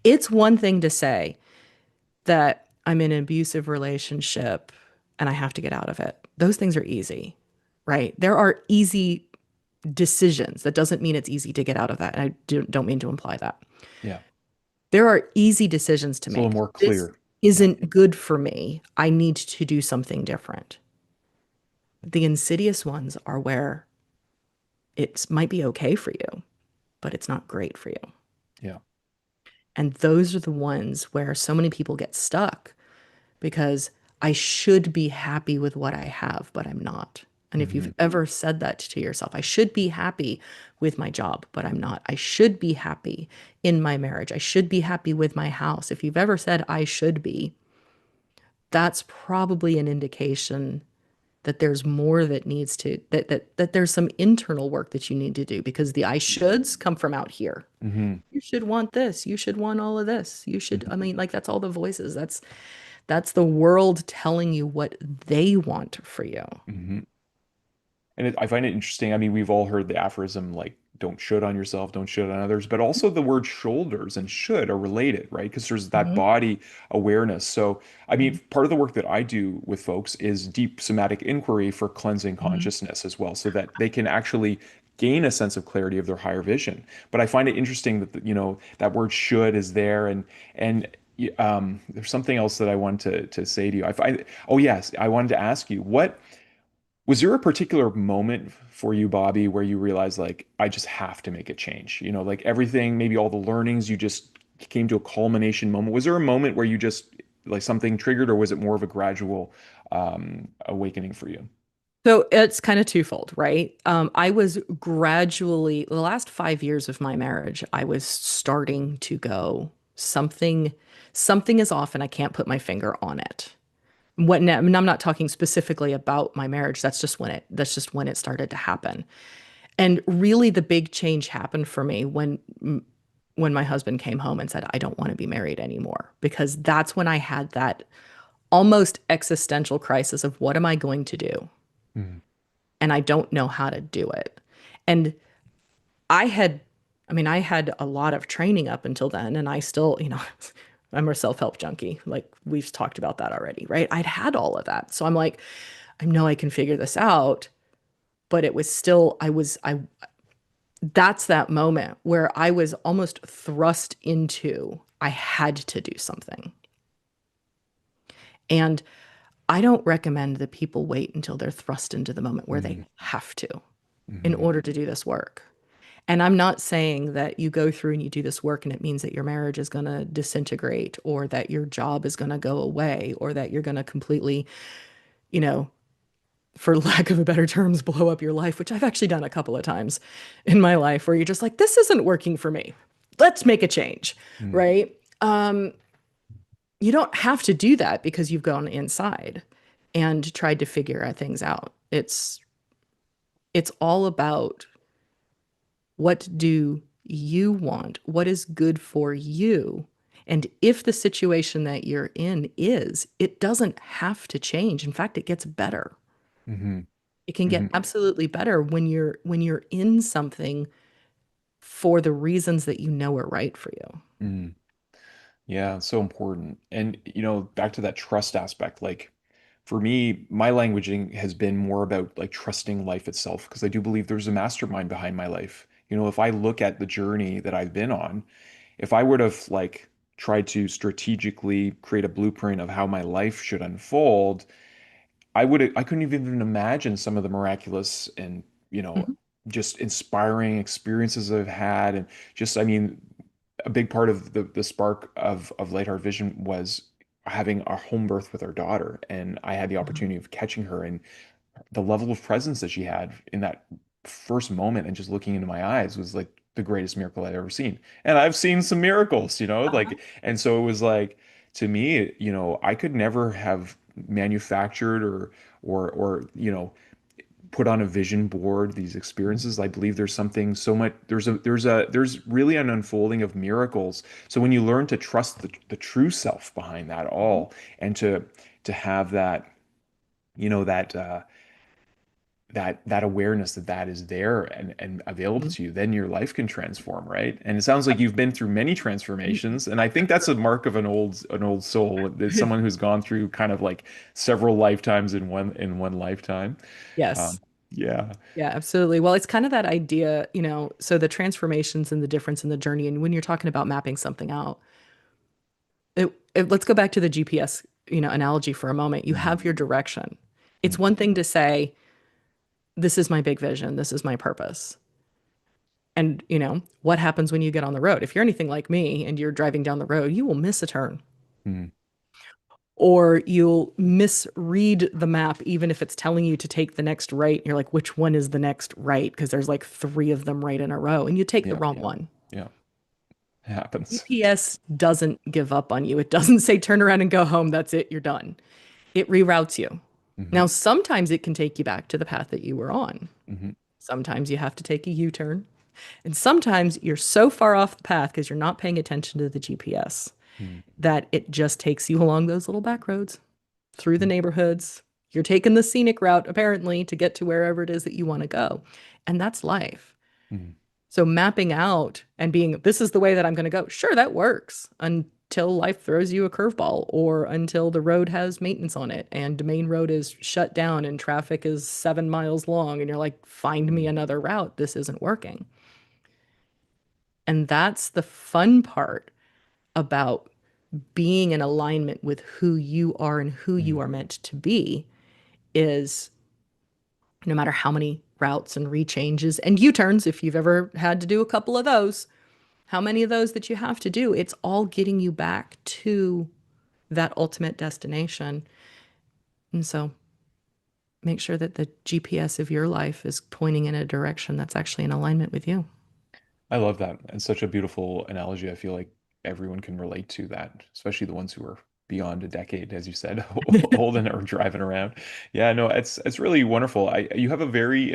It's one thing to say that I'm in an abusive relationship and I have to get out of it. Those things are easy, right? There are easy decisions. That doesn't mean it's easy to get out of that. And don't mean to imply that. Yeah, There are easy decisions to it's a little make. more This clear. Yeah. isn't good for me. I need to do something different. The insidious ones are where it might be okay for you, but it's not great for you. Yeah. And those are the ones where so many people get stuck because I should be happy with what I have, but I'm not. And if you've Hmm. ever said that to yourself, I should be happy with my job, but I'm not. I should be happy in my marriage. I should be happy with my house. If you've ever said I should be, that's probably an indication that there's more that needs to that there's some internal work that you need to do because the I shoulds come from out here. Hmm. You should want this. You should want all of this. You should, I Hmm. mean, like that's all the voices. That's the world telling you what they want for you. Hmm. And I find it interesting. I mean, we've all heard the aphorism like don't should on yourself, don't should on others, but also the word shoulders and should are related, right? Because there's that Mhm. body awareness. So, I mean, Mhm. part of the work that I do with folks is deep somatic inquiry for cleansing Mhm. consciousness as well, so that they can actually gain a sense of clarity of their higher vision. But I find it interesting that, that word should is there, and there's something else that I wanted to say to you. Oh yes, I wanted to ask you, what was there a particular moment for you, Bobbie, where you realized like I just have to make a change? Like everything, maybe all the learnings, you just came to a culmination moment. Was there a moment where you just like something triggered, or was it more of a gradual awakening for you? So it's kind of twofold, right? I was gradually, the last 5 years of my marriage, I was starting to go, something is off and I can't put my finger on it. And I'm not talking specifically about my marriage. That's just when it started to happen. And really the big change happened for me when my husband came home and said, I don't want to be married anymore, because that's when I had that almost existential crisis of what am I going to do? Mhm. And I don't know how to do it. And I had, I had a lot of training up until then, and I still, I'm a self-help junkie. Like we've talked about that already, right? I'd had all of that. So I'm like, I know I can figure this out, but it was still, that's that moment where I was almost thrust into, I had to do something. And I don't recommend that people wait until they're thrust into the moment where they Mhm. have to in Mhm. order to do this work. And I'm not saying that you go through and you do this work and it means that your marriage is going to disintegrate or that your job is going to go away or that you're going to completely, you know, for lack of a better terms, blow up your life, which I've actually done a couple of times in my life where you're just like, this isn't working for me. Let's make a change, Mhm. right? You don't have to do that because you've gone inside and tried to figure things out. It's all about, what do you want? What is good for you? And if the situation that you're in it doesn't have to change. In fact, it gets better. Mhm. It can get Mhm. absolutely better when you're in something for the reasons that you know are right for you. Mhm. Yeah, it's so important. And back to that trust aspect, like for me, my languaging has been more about like trusting life itself, because I do believe there's a mastermind behind my life. If I look at the journey that I've been on, if I would have like tried to strategically create a blueprint of how my life should unfold, I couldn't even imagine some of the miraculous and, you know, Mhm. just inspiring experiences I've had. And just, I mean, a big part of the spark of Light Heart Vision was having our home birth with our daughter. And I had the Mhm. opportunity of catching her, and the level of presence that she had in that first moment and just looking into my eyes was like the greatest miracle I've ever seen. And I've seen some miracles, Uh-huh. and so it was like, to me, I could never have manufactured or put on a vision board these experiences. I believe there's something so much, there's really an unfolding of miracles. So when you learn to trust the true self behind that Mhm. all, and to have that, that that awareness that that is there and available Mhm. to you, then your life can transform, right? And it sounds like you've been through many transformations, and I think that's a mark of an old soul. It's someone who's gone through kind of like several lifetimes in one lifetime. Yes. Um, yeah. Yeah, absolutely. Well, it's kind of that idea, so the transformations and the difference in the journey. And when you're talking about mapping something out, let's go back to the GPS, analogy for a moment. You Mhm. have your direction. It's Mhm. one thing to say, this is my big vision, this is my purpose. And, what happens when you get on the road? If you're anything like me and you're driving down the road, you will miss a turn Mhm. or you'll misread the map, even if it's telling you to take the next right. You're like, which one is the next right? Because there's like three of them right in a row, and you take the Yeah. wrong one. Yeah. It happens. GPS doesn't give up on you. It doesn't say turn around and go home. That's it. You're done. It reroutes you. Hmm. Now, sometimes it can take you back to the path that you were on. Hmm. Sometimes you have to take a U turn. And sometimes you're so far off the path because you're not paying attention to the GPS Hmm. that it just takes you along those little back roads through the neighborhoods. You're taking the scenic route, apparently, to get to wherever it is that you want to go. And that's life. Hmm. So mapping out and being, this is the way that I'm going to go. Sure, that works until life throws you a curveball or until the road has maintenance on it and the main road is shut down and traffic is 7 miles long and you're like, find me another route. This isn't working. And that's the fun part about being in alignment with who you are and who you Mm. are meant to be is no matter how many routes and rechanges and U-turns, if you've ever had to do a couple of those, how many of those that you have to do, it's all getting you back to that ultimate destination. And so make sure that the GPS of your life is pointing in a direction that's actually in alignment with you. I love that. And such a beautiful analogy. I feel like everyone can relate to that, especially the ones who are beyond a decade, as you said, old and are driving around. Yeah, no, it's really wonderful. You have a very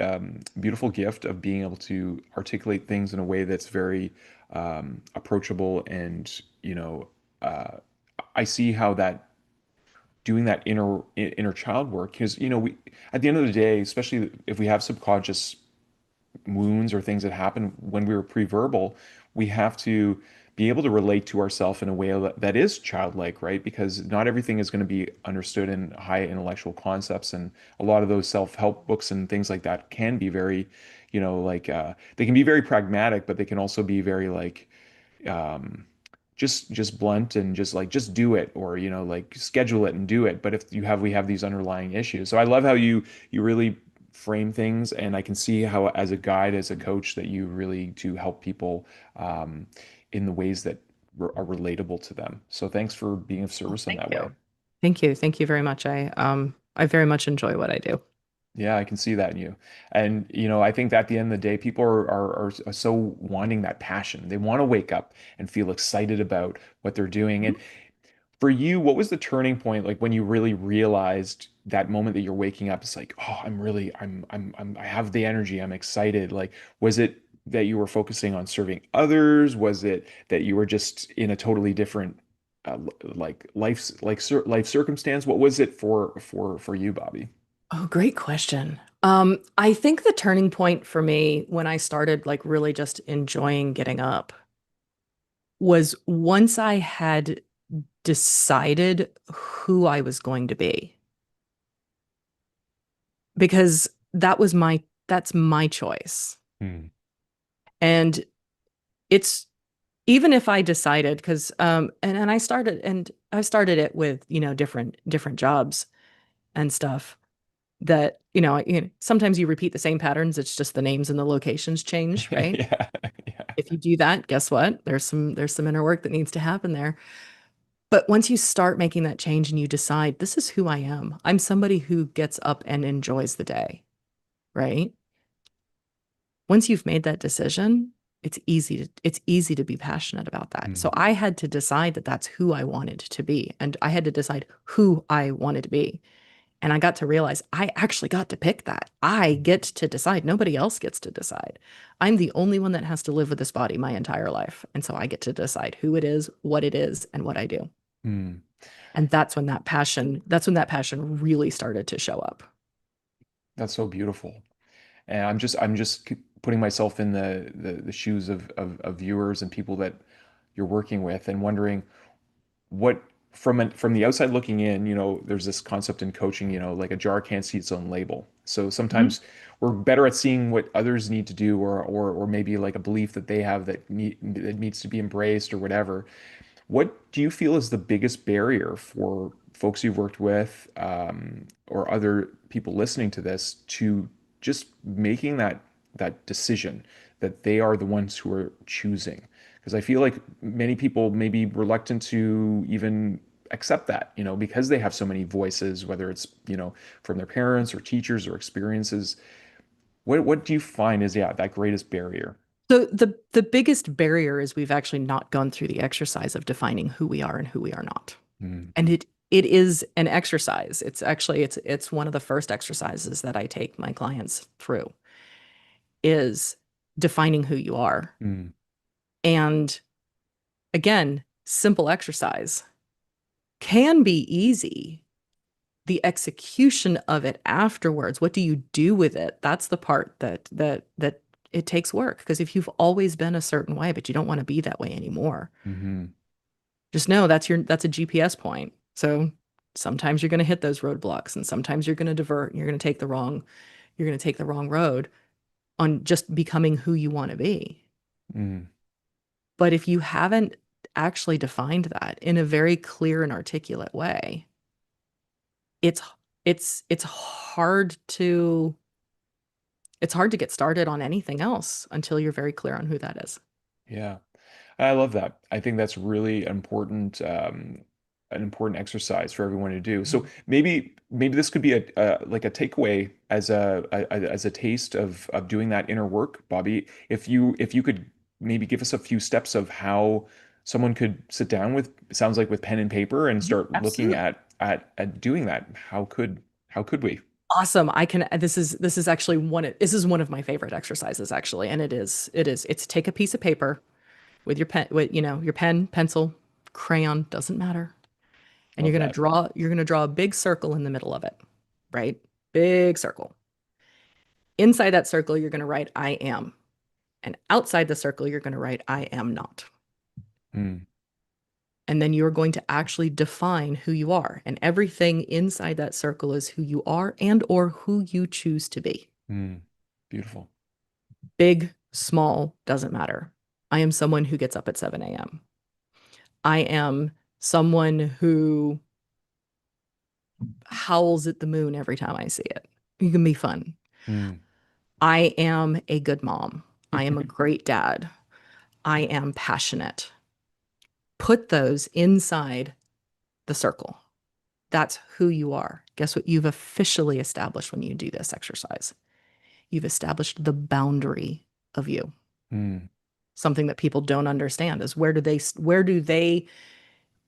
beautiful gift of being able to articulate things in a way that's very approachable, and uh, I see how that doing that inner child work, because we at the end of the day, especially if we have subconscious wounds or things that happen when we were pre-verbal, we have to be able to relate to ourselves in a way that is childlike, right? Because not everything is going to be understood in high intellectual concepts, and a lot of those self-help books and things like that can be very, like they can be very pragmatic, but they can also be very like um, just blunt and just do it, or like schedule it and do it. But if we have these underlying issues. So I love how you really frame things, and I can see how as a guide, as a coach, that you really do help people in the ways that are relatable to them. So thanks for being of Oh, service in thank that way. you. Thank you. Thank you very much. I very much enjoy what I do. Yeah, I can see that in you. And I think that at the end of the day, people are so wanting that passion. They want to wake up and feel excited about what they're doing. And for you, what was the turning point, like when you really realized that moment that you're waking up, it's like, oh, I have the energy, I'm excited. Like, was it that you were focusing on serving others? Was it that you were just in a totally different, life circumstance? What was it for you, Bobbie? Oh, great question. I think the turning point for me when I started like really just enjoying getting up was once I had decided who I was going to be. Because that's my choice. Hmm. And it's even if I decided, because and I started it with, different jobs and stuff that, sometimes you repeat the same patterns, it's just the names and the locations change, right? Yeah, yeah. If you do that, guess what? There's some inner work that needs to happen there. But once you start making that change and you decide, this is who I am. I'm somebody who gets up and enjoys the day, right? Once you've made that decision, it's easy to be passionate about that. So Hmm. I had to decide that that's who I wanted to be, and I had to decide who I wanted to be. And I got to realize I actually got to pick that. I get to decide. Nobody else gets to decide. I'm the only one that has to live with this body my entire life. And so I get to decide who it is, and what I do. Hmm. And that's when that passion really started to show up. That's so beautiful. And I'm just putting myself in the shoes of viewers and people that you're working with, and wondering what from the outside looking in, there's this concept in coaching, like a jar can't see its own label. So Mhm. sometimes we're better at seeing what others need to do, or maybe like a belief that they have that needs to be embraced or whatever. What do you feel is the biggest barrier for folks you've worked with, or other people listening to this, to just making that decision that they are the ones who are choosing? Because I feel like many people may be reluctant to even accept that, because they have so many voices, whether it's, from their parents or teachers or experiences. What do you find is, yeah, that greatest barrier? So the biggest barrier is we've actually not gone through the exercise of defining who we are and who we are not. Mm, And it is an exercise. It's one of the first exercises that I take my clients through is defining who you are. mm, And again, simple exercise can be easy. The execution of it afterwards, what do you do with it? That's the part that It takes work because if you've always been a certain way, but you don't want to be that way anymore, Hmm. just know that's a GPS point. So sometimes you're going to hit those roadblocks and sometimes you're going to divert and you're going to take the wrong road on just becoming who you want to be. Mm. But if you haven't actually defined that in a very clear and articulate way, it's it's hard to get started on anything else until you're very clear on who that is. Yeah. I love that. I think that's really an important exercise for everyone to do. So Mhm. maybe this could be a like a takeaway as as a taste of doing that inner work, Bobbie. If you could maybe give us a few steps of how someone could sit down with, sounds like with pen and paper and Mhm. start looking Absolutely. at doing that. How could we? Awesome. I can this is actually this is one of my favorite exercises actually, and it's take a piece of paper with your pen with your pen, pencil, crayon, doesn't matter. And Love that. you're going to draw a big circle in the middle of it, right? Big circle. Inside that circle you're going to write I am. And outside the circle you're going to write I am not. Mm, And then you're going to actually define who you are. And everything inside that circle is who you are and or who you choose to be. mm, beautiful. Big, small, doesn't matter. I am someone who gets up at 7 a.m. I am someone who howls at the moon every time I see it. You can be fun. Mm. I am a good mom. I am a great dad. I am passionate. Put those inside the circle. That's who you are. Guess what? You've officially established when you do this exercise. You've established the boundary of you. Mm, Something that people don't understand is where do they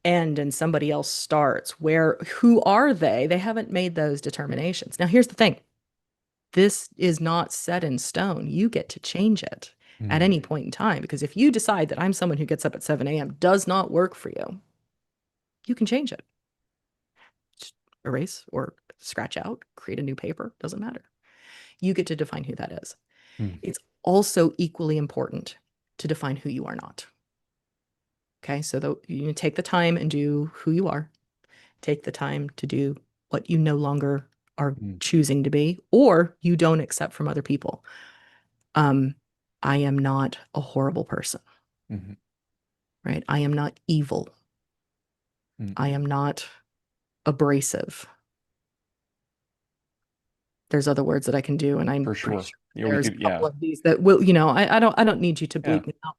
end and somebody else starts? Who are they? They haven't made those determinations. Now here's the thing. This is not set in stone. You get to change it at mm, any point in time because if you decide that I'm someone who gets up at 7 a.m. does not work for you, you can change it. Just erase or scratch out, create a new paper, doesn't matter. You get to define who that is. mm, It's also equally important to define who you are not. Okay, so you take the time and do who you are. Take the time to do what you no longer are mm, choosing to be or you don't accept from other people. Um, I am not a horrible person, mm, right? I am not evil. mm. I am not abrasive. There's other words that I can do, and I'm For pretty sure. sure Yeah, we there's a could, couple yeah. of these that will, I don't need you to Yeah. bleep me out.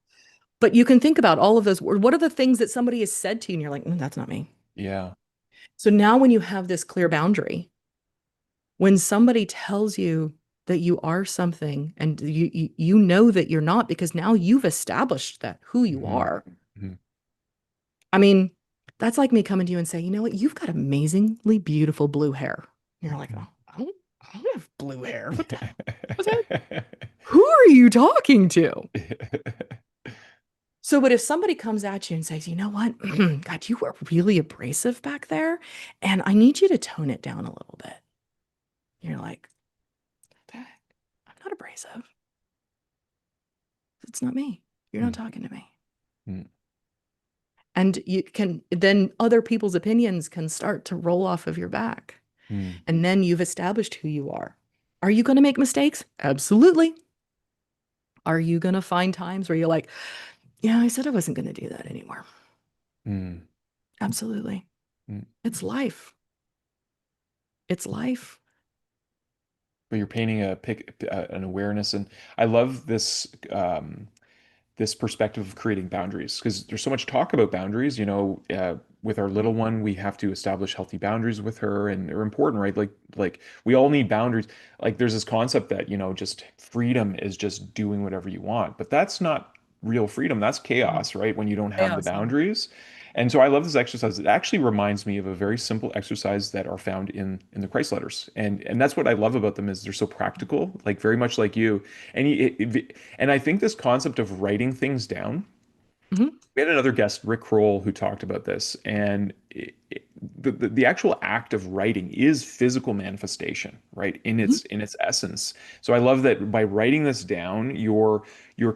But you can think about all of those words. What are the things that somebody has said to you, and you're like, that's not me. Yeah. So now when you have this clear boundary, when somebody tells you that you are something and you know that you're not because now you've established that who you Hmm. are. Hmm. I mean, that's like me coming to you and saying, you know what, you've got amazingly beautiful blue hair. And you're like, oh, I don't have blue hair. What the hell was that? Who are you talking to? So, but if somebody comes at you and says, you know what, God, you were really abrasive back there, and I need you to tone it down a little bit. You're like, "What the heck? I'm not abrasive. It's not me. You're not Mm, talking to me." mm, And you can then other people's opinions can start to roll off of your back. mm, And then you've established who you are. Are you going to make mistakes? Absolutely. Are you going to find times where you're like, yeah, I said I wasn't going to do that anymore? mm, Absolutely. mm. It's life. It's life. But you're painting an awareness, and I love this perspective of creating boundaries because there's so much talk about boundaries. With our little one, we have to establish healthy boundaries with her, and they're important, right? Like we all need boundaries. Like there's this concept that just freedom is just doing whatever you want, but that's not real freedom. That's Mhm. chaos, right? When you don't have the Chaos. boundaries. And so I love this exercise. It actually reminds me of a very simple exercise that are found in the Christ letters, and that's what I love about them is they're so practical, like very much like you. And I think this concept of writing things down, Mhm. we had another guest, Rick Kroll, who talked about this. And the actual act of writing is physical manifestation, right? Mhm. In its essence. So I love that by writing this down, you're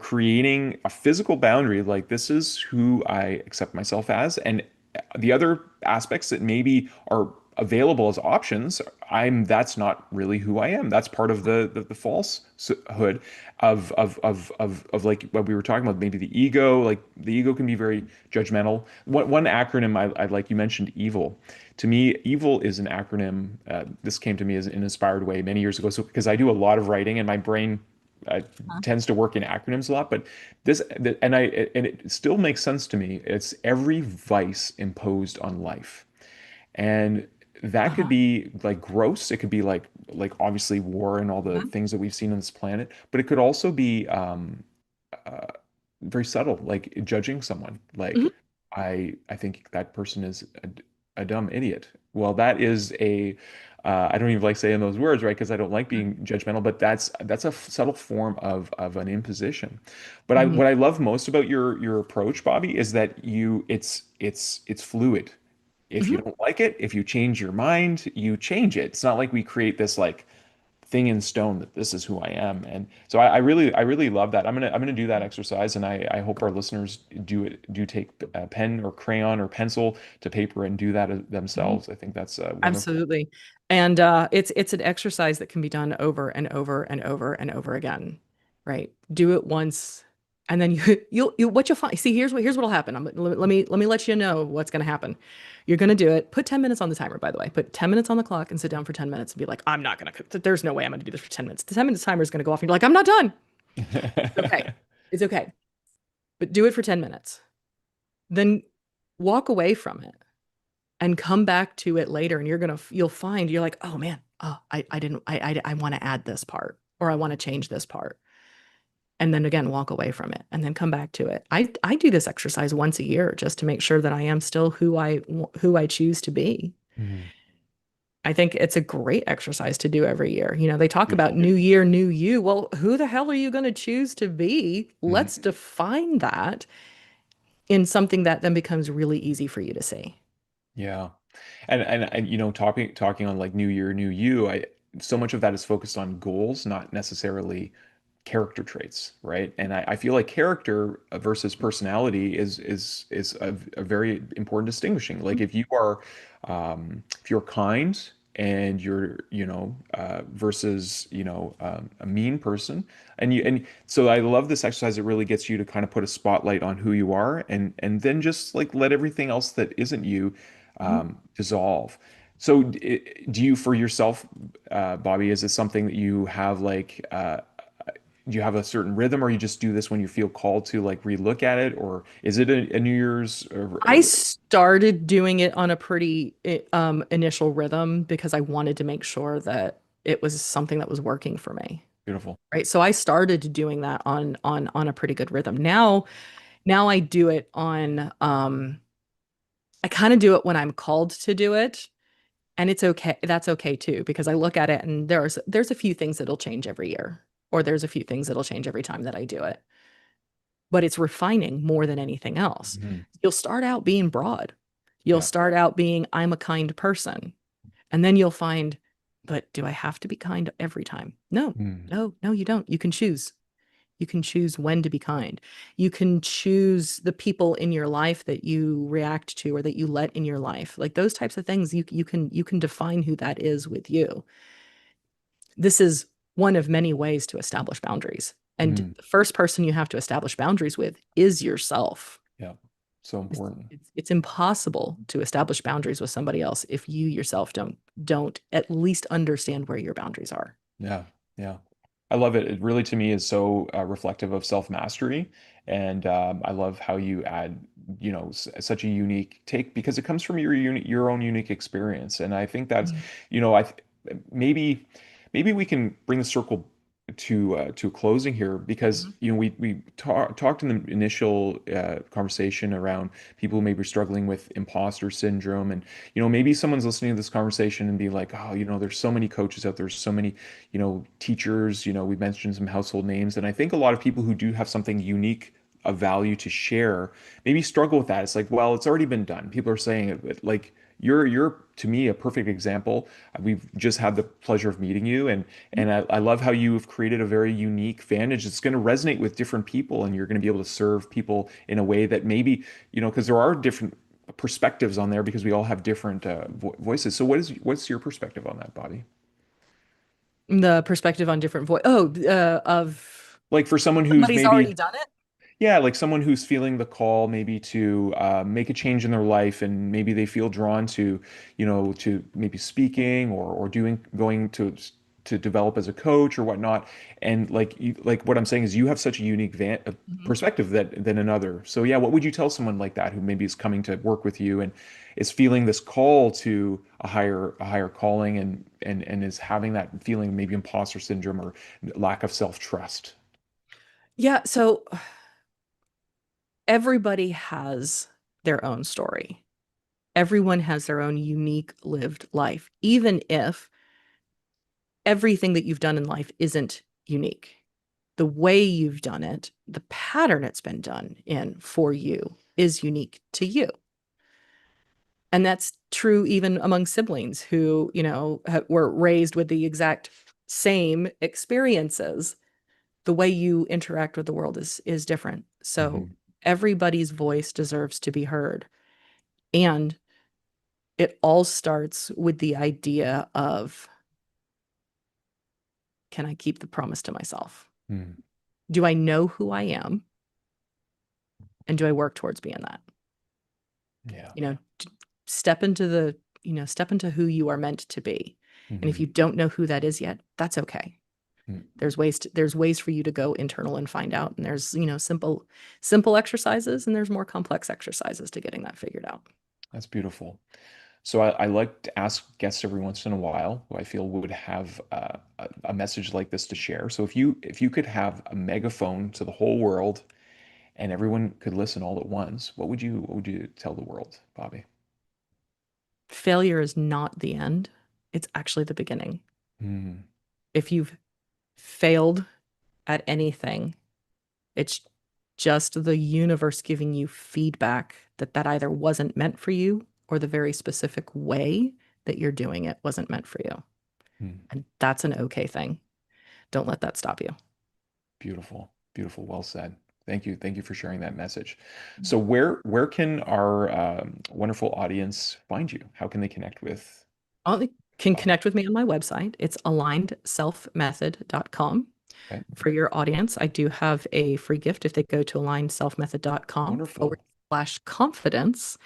creating a physical boundary, like this is who I accept myself as, and the other aspects that maybe are available as options, that's not really who I am. That's part of the falsehood of like what we were talking about, maybe the ego. Like the ego can be very judgmental. One acronym I like, you mentioned evil. To me, evil is an acronym. This came to me as an inspired way many years ago. So because I do a lot of writing and my brain uh, tends to work in acronyms a lot, but and it still makes sense to me. It's every vice imposed on life. And that could Uh-huh. be like gross. It could be like obviously war and all the things that we've seen on this planet, but it could also be uh, very subtle, like judging someone. Mhm. Like I think that person is a dumb idiot. Well, that is a I don't even like saying those words, right? Because I don't like being judgmental, but that's a subtle form of an imposition. But I Mhm. what I love most about your approach, Bobbie, is that it's fluid. If you Mhm. don't like it, if you change your mind, you change it. It's not like we create this like thing in stone that this is who I am. And so I really love that. I'm gonna do that exercise, and I hope our listeners do take a pen or crayon or pencil to paper and do that Mhm. themselves. I think that's wonderful. Absolutely. And it's an exercise that can be done over and over and over and over again, right? Do it once, and then you what you'll find. See, here's what'll happen. Let me let you know what's going to happen. You're going to do it. Put 10 minutes on the timer, by the way. Put 10 minutes on the clock and sit down for 10 minutes and be like, I'm not going to. There's no way I'm going to do this for 10 minutes. The 10 minutes timer is going to go off, and you're like, I'm not done. Okay, it's okay, but do it for 10 minutes. Then walk away from it and come back to it later, and you'll find you're like, oh man, oh, I didn't I want to add this part, or I want to change this part, and then again walk away from it and then come back to it. I do this exercise once a year just to make sure that I am still who I choose to be. Mhm. I think it's a great exercise to do every year. They talk about Beautiful. new year, new you. Well, who the hell are you going to choose to be? Let's Mhm. define that in something that then becomes really easy for you to see. Yeah. And talking on like new year, new you, I so much of that is focused on goals, not necessarily character traits, right? And I feel like character versus personality is a very important distinguishing. Like if you're kind and you're versus a mean person, and so I love this exercise. It really gets you to kind of put a spotlight on who you are, and then just like let everything else that isn't you Mhm. dissolve. So do you for yourself, Bobbie, is this something that you have like do you have a certain rhythm, or you just do this when you feel called to like relook at it, or is it a New Year's I started doing it on a pretty initial rhythm because I wanted to make sure that it was something that was working for me. beautiful? Right. So I started doing that on a pretty good rhythm. Now I do it on I kind of do it when I'm called to do it. And it's okay. That's okay too, because I look at it and there's a few things that'll change every year, or there's a few things that'll change every time that I do it. But it's refining more than anything else. Mhm. You'll start out being broad. You'll Yeah. start out being, I'm a kind person. And then you'll find, but do I have to be kind every time? No, Mm. no, you don't. You can choose. You can choose when to be kind. You can choose the people in your life that you react to or that you let in your life. Like those types of things, you can define who that is with you. This is one of many ways to establish boundaries. And Mm. the first person you have to establish boundaries with is yourself. Yeah. So It's, important. it's impossible to establish boundaries with somebody else if you yourself don't at least understand where your boundaries are. Yeah, yeah. I love it. It really, to me, is so reflective of self-mastery. And I love how you add, such a unique take because it comes from your own unique experience. And I think that's, Mhm. you know, I th maybe maybe we can bring the circle to a closing here because Mhm. we talked in the initial conversation around people who may be struggling with imposter syndrome, and maybe someone's listening to this conversation and be like, oh, there's so many coaches out there, so many teachers. We mentioned some household names, and I think a lot of people who do have something unique of value to share maybe struggle with that. It's like, well, it's already been done. People are saying it, but like you're to me a perfect example. We've just had the pleasure of meeting you, and I love how you have created a very unique vantage. It's going to resonate with different people, and you're going to be able to serve people in a way that maybe, because there are different perspectives on there because we all have different voices. So what's your perspective on that, Bobbie? The perspective on different voice. Oh, of Like for someone who's somebody's already maybe, done it. yeah, like someone who's feeling the call maybe to make a change in their life, and maybe they feel drawn to, to maybe speaking or going to develop as a coach or whatnot. And like what I'm saying is you have such a unique Mhm. perspective than another. So yeah, what would you tell someone like that who maybe is coming to work with you and is feeling this call to a higher calling, and is having that feeling, maybe imposter syndrome or lack of self-trust? Yeah, so everybody has their own story. Everyone has their own unique lived life, even if everything that you've done in life isn't unique. The way you've done it, the pattern it's been done in for you is unique to you. And that's true even among siblings who, were raised with the exact same experiences. The way you interact with the world is different. So Hmm. everybody's voice deserves to be heard. And it all starts with the idea of, can I keep the promise to myself? Hmm. Do I know who I am? And do I work towards being that? Yeah. You know, step into the, step into who you are meant to be. And if Hmm. you don't know who that is yet, that's okay. There's ways for you to go internal and find out. And there's, simple exercises, and there's more complex exercises to getting that figured out. That's beautiful. So I like to ask guests every once in a while who I feel would have a message like this to share. So if you could have a megaphone to the whole world and everyone could listen all at once, what would you tell the world, Bobbie? Failure is not the end. It's actually the beginning. Hmm. If you've failed at anything, it's just the universe giving you feedback that either wasn't meant for you, or the very specific way that you're doing it wasn't meant for you. Hmm. And that's an okay thing. Don't let that stop you. Beautiful, beautiful. Well said. Thank you for sharing that message. So where can our wonderful audience find you? How can they connect with You can Bobbie? connect with me on my website. It's alignedselfmethod.com. Okay, For your audience, I do have a free gift if they go to alignedselfmethod.com forward wonderful. slash confidence,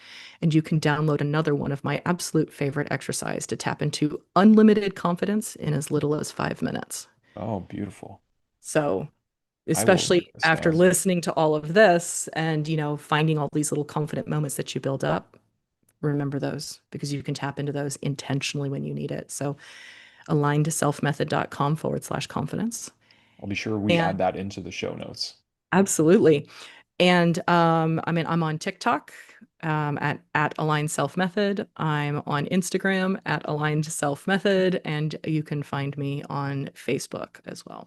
and you can download another one of my absolute favorite exercise to tap into unlimited confidence in as little as 5 minutes. Oh, beautiful. So, I will write especially this after down. listening to all of this and, finding all these little confident moments that you build up, remember those because you can tap into those intentionally when you need it. So, alignedselfmethod.com forward slash confidence. I'll be sure we And add that into the show notes. absolutely. And I'm on TikTok at Aligned Self Method. I'm on Instagram at Aligned Self Method, and you can find me on Facebook as well,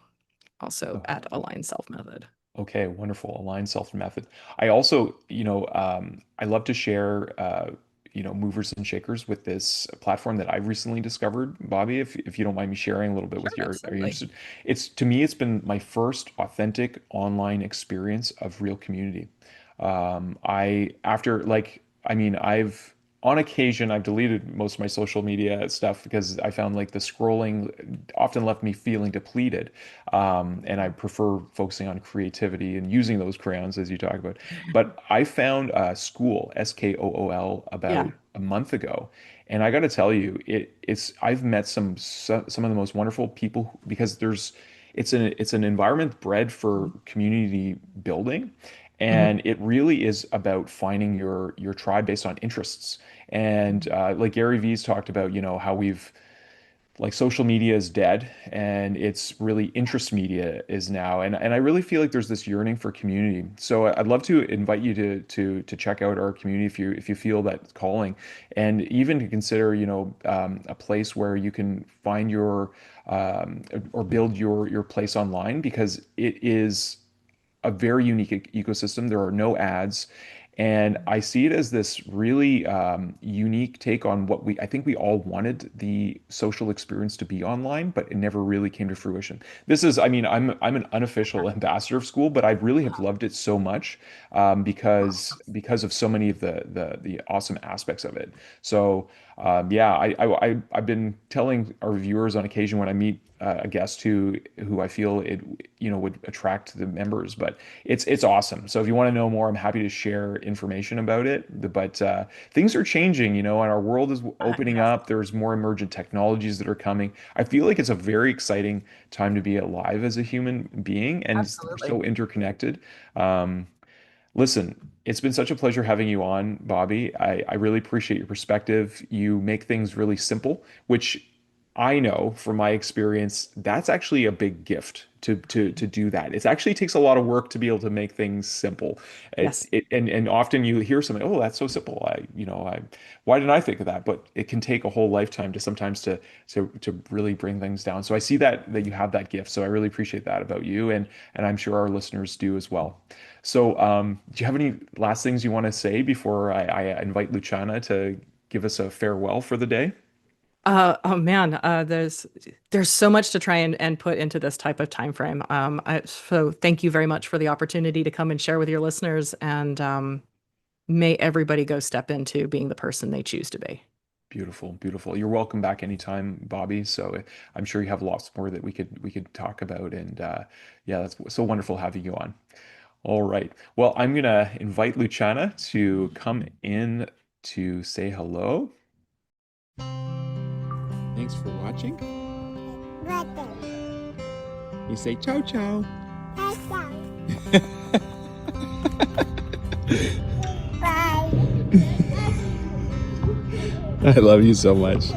also Oh, at Aligned Self Method. okay, wonderful. Align self method. I also, I love to share, movers and shakers with this platform that I've recently discovered, Bobbie, if you don't mind me sharing a little bit Sure, with your, are you absolutely. interested? To me, it's been my first authentic online experience of real community. I've, on occasion, I've deleted most of my social media stuff because I found like the scrolling often left me feeling depleted. And I prefer focusing on creativity and using those crayons as you talk about. But I found School, Skool, Yeah. about a month ago, and I got to tell you, I've met some of the most wonderful people because it's an environment bred for Mhm. community building. Mhm. And it really is about finding your tribe based on interests. And Mhm. like Gary Vee's talked about, how we've like social media is dead and it's really interest media is now, and I really feel like there's this yearning for community. So I'd love to invite you to check out our community if you feel that calling, and even to consider a place where you can find your or build your place online, because it is a very unique ecosystem. There are no ads. And I see it as this really unique take on what I think we all wanted the social experience to be online, but it never really came to fruition. This is, I mean, I'm an unofficial ambassador of school, but I really have loved it so much because of so many of the awesome aspects of it. So yeah, I've been telling our viewers on occasion when I meet a guest who I feel it would attract the members, but it's awesome. So if you want to know more, I'm happy to share information about it. But things are changing, and our world is opening Yes, up. There's more emergent technologies that are coming. I feel like it's a very exciting time to be alive as a human being, and we're absolutely. so interconnected. Um, Listen, it's been such a pleasure having you on, Bobbie. I really appreciate your perspective. You make things really simple, which I know from my experience, that's actually a big gift to do that. It actually takes a lot of work to be able to make things simple. Yes, And often you hear something, oh, that's so simple. Why didn't I think of that? But it can take a whole lifetime to sometimes to really bring things down. So I see that you have that gift. So I really appreciate that about you, and I'm sure our listeners do as well. So, do you have any last things you want to say before I invite Luciana to give us a farewell for the day? oh man, there's so much to try and put into this type of time frame. So thank you very much for the opportunity to come and share with your listeners, and may everybody go step into being the person they choose to be. Beautiful, beautiful. You're welcome back anytime, Bobbie. So I'm sure you have lots more that we could talk about, and yeah, that's so wonderful having you on. All right. Well, I'm gonna invite Luciana to come in to say hello. Thanks for watching. You say ciao ciao. Bye. I love you so much.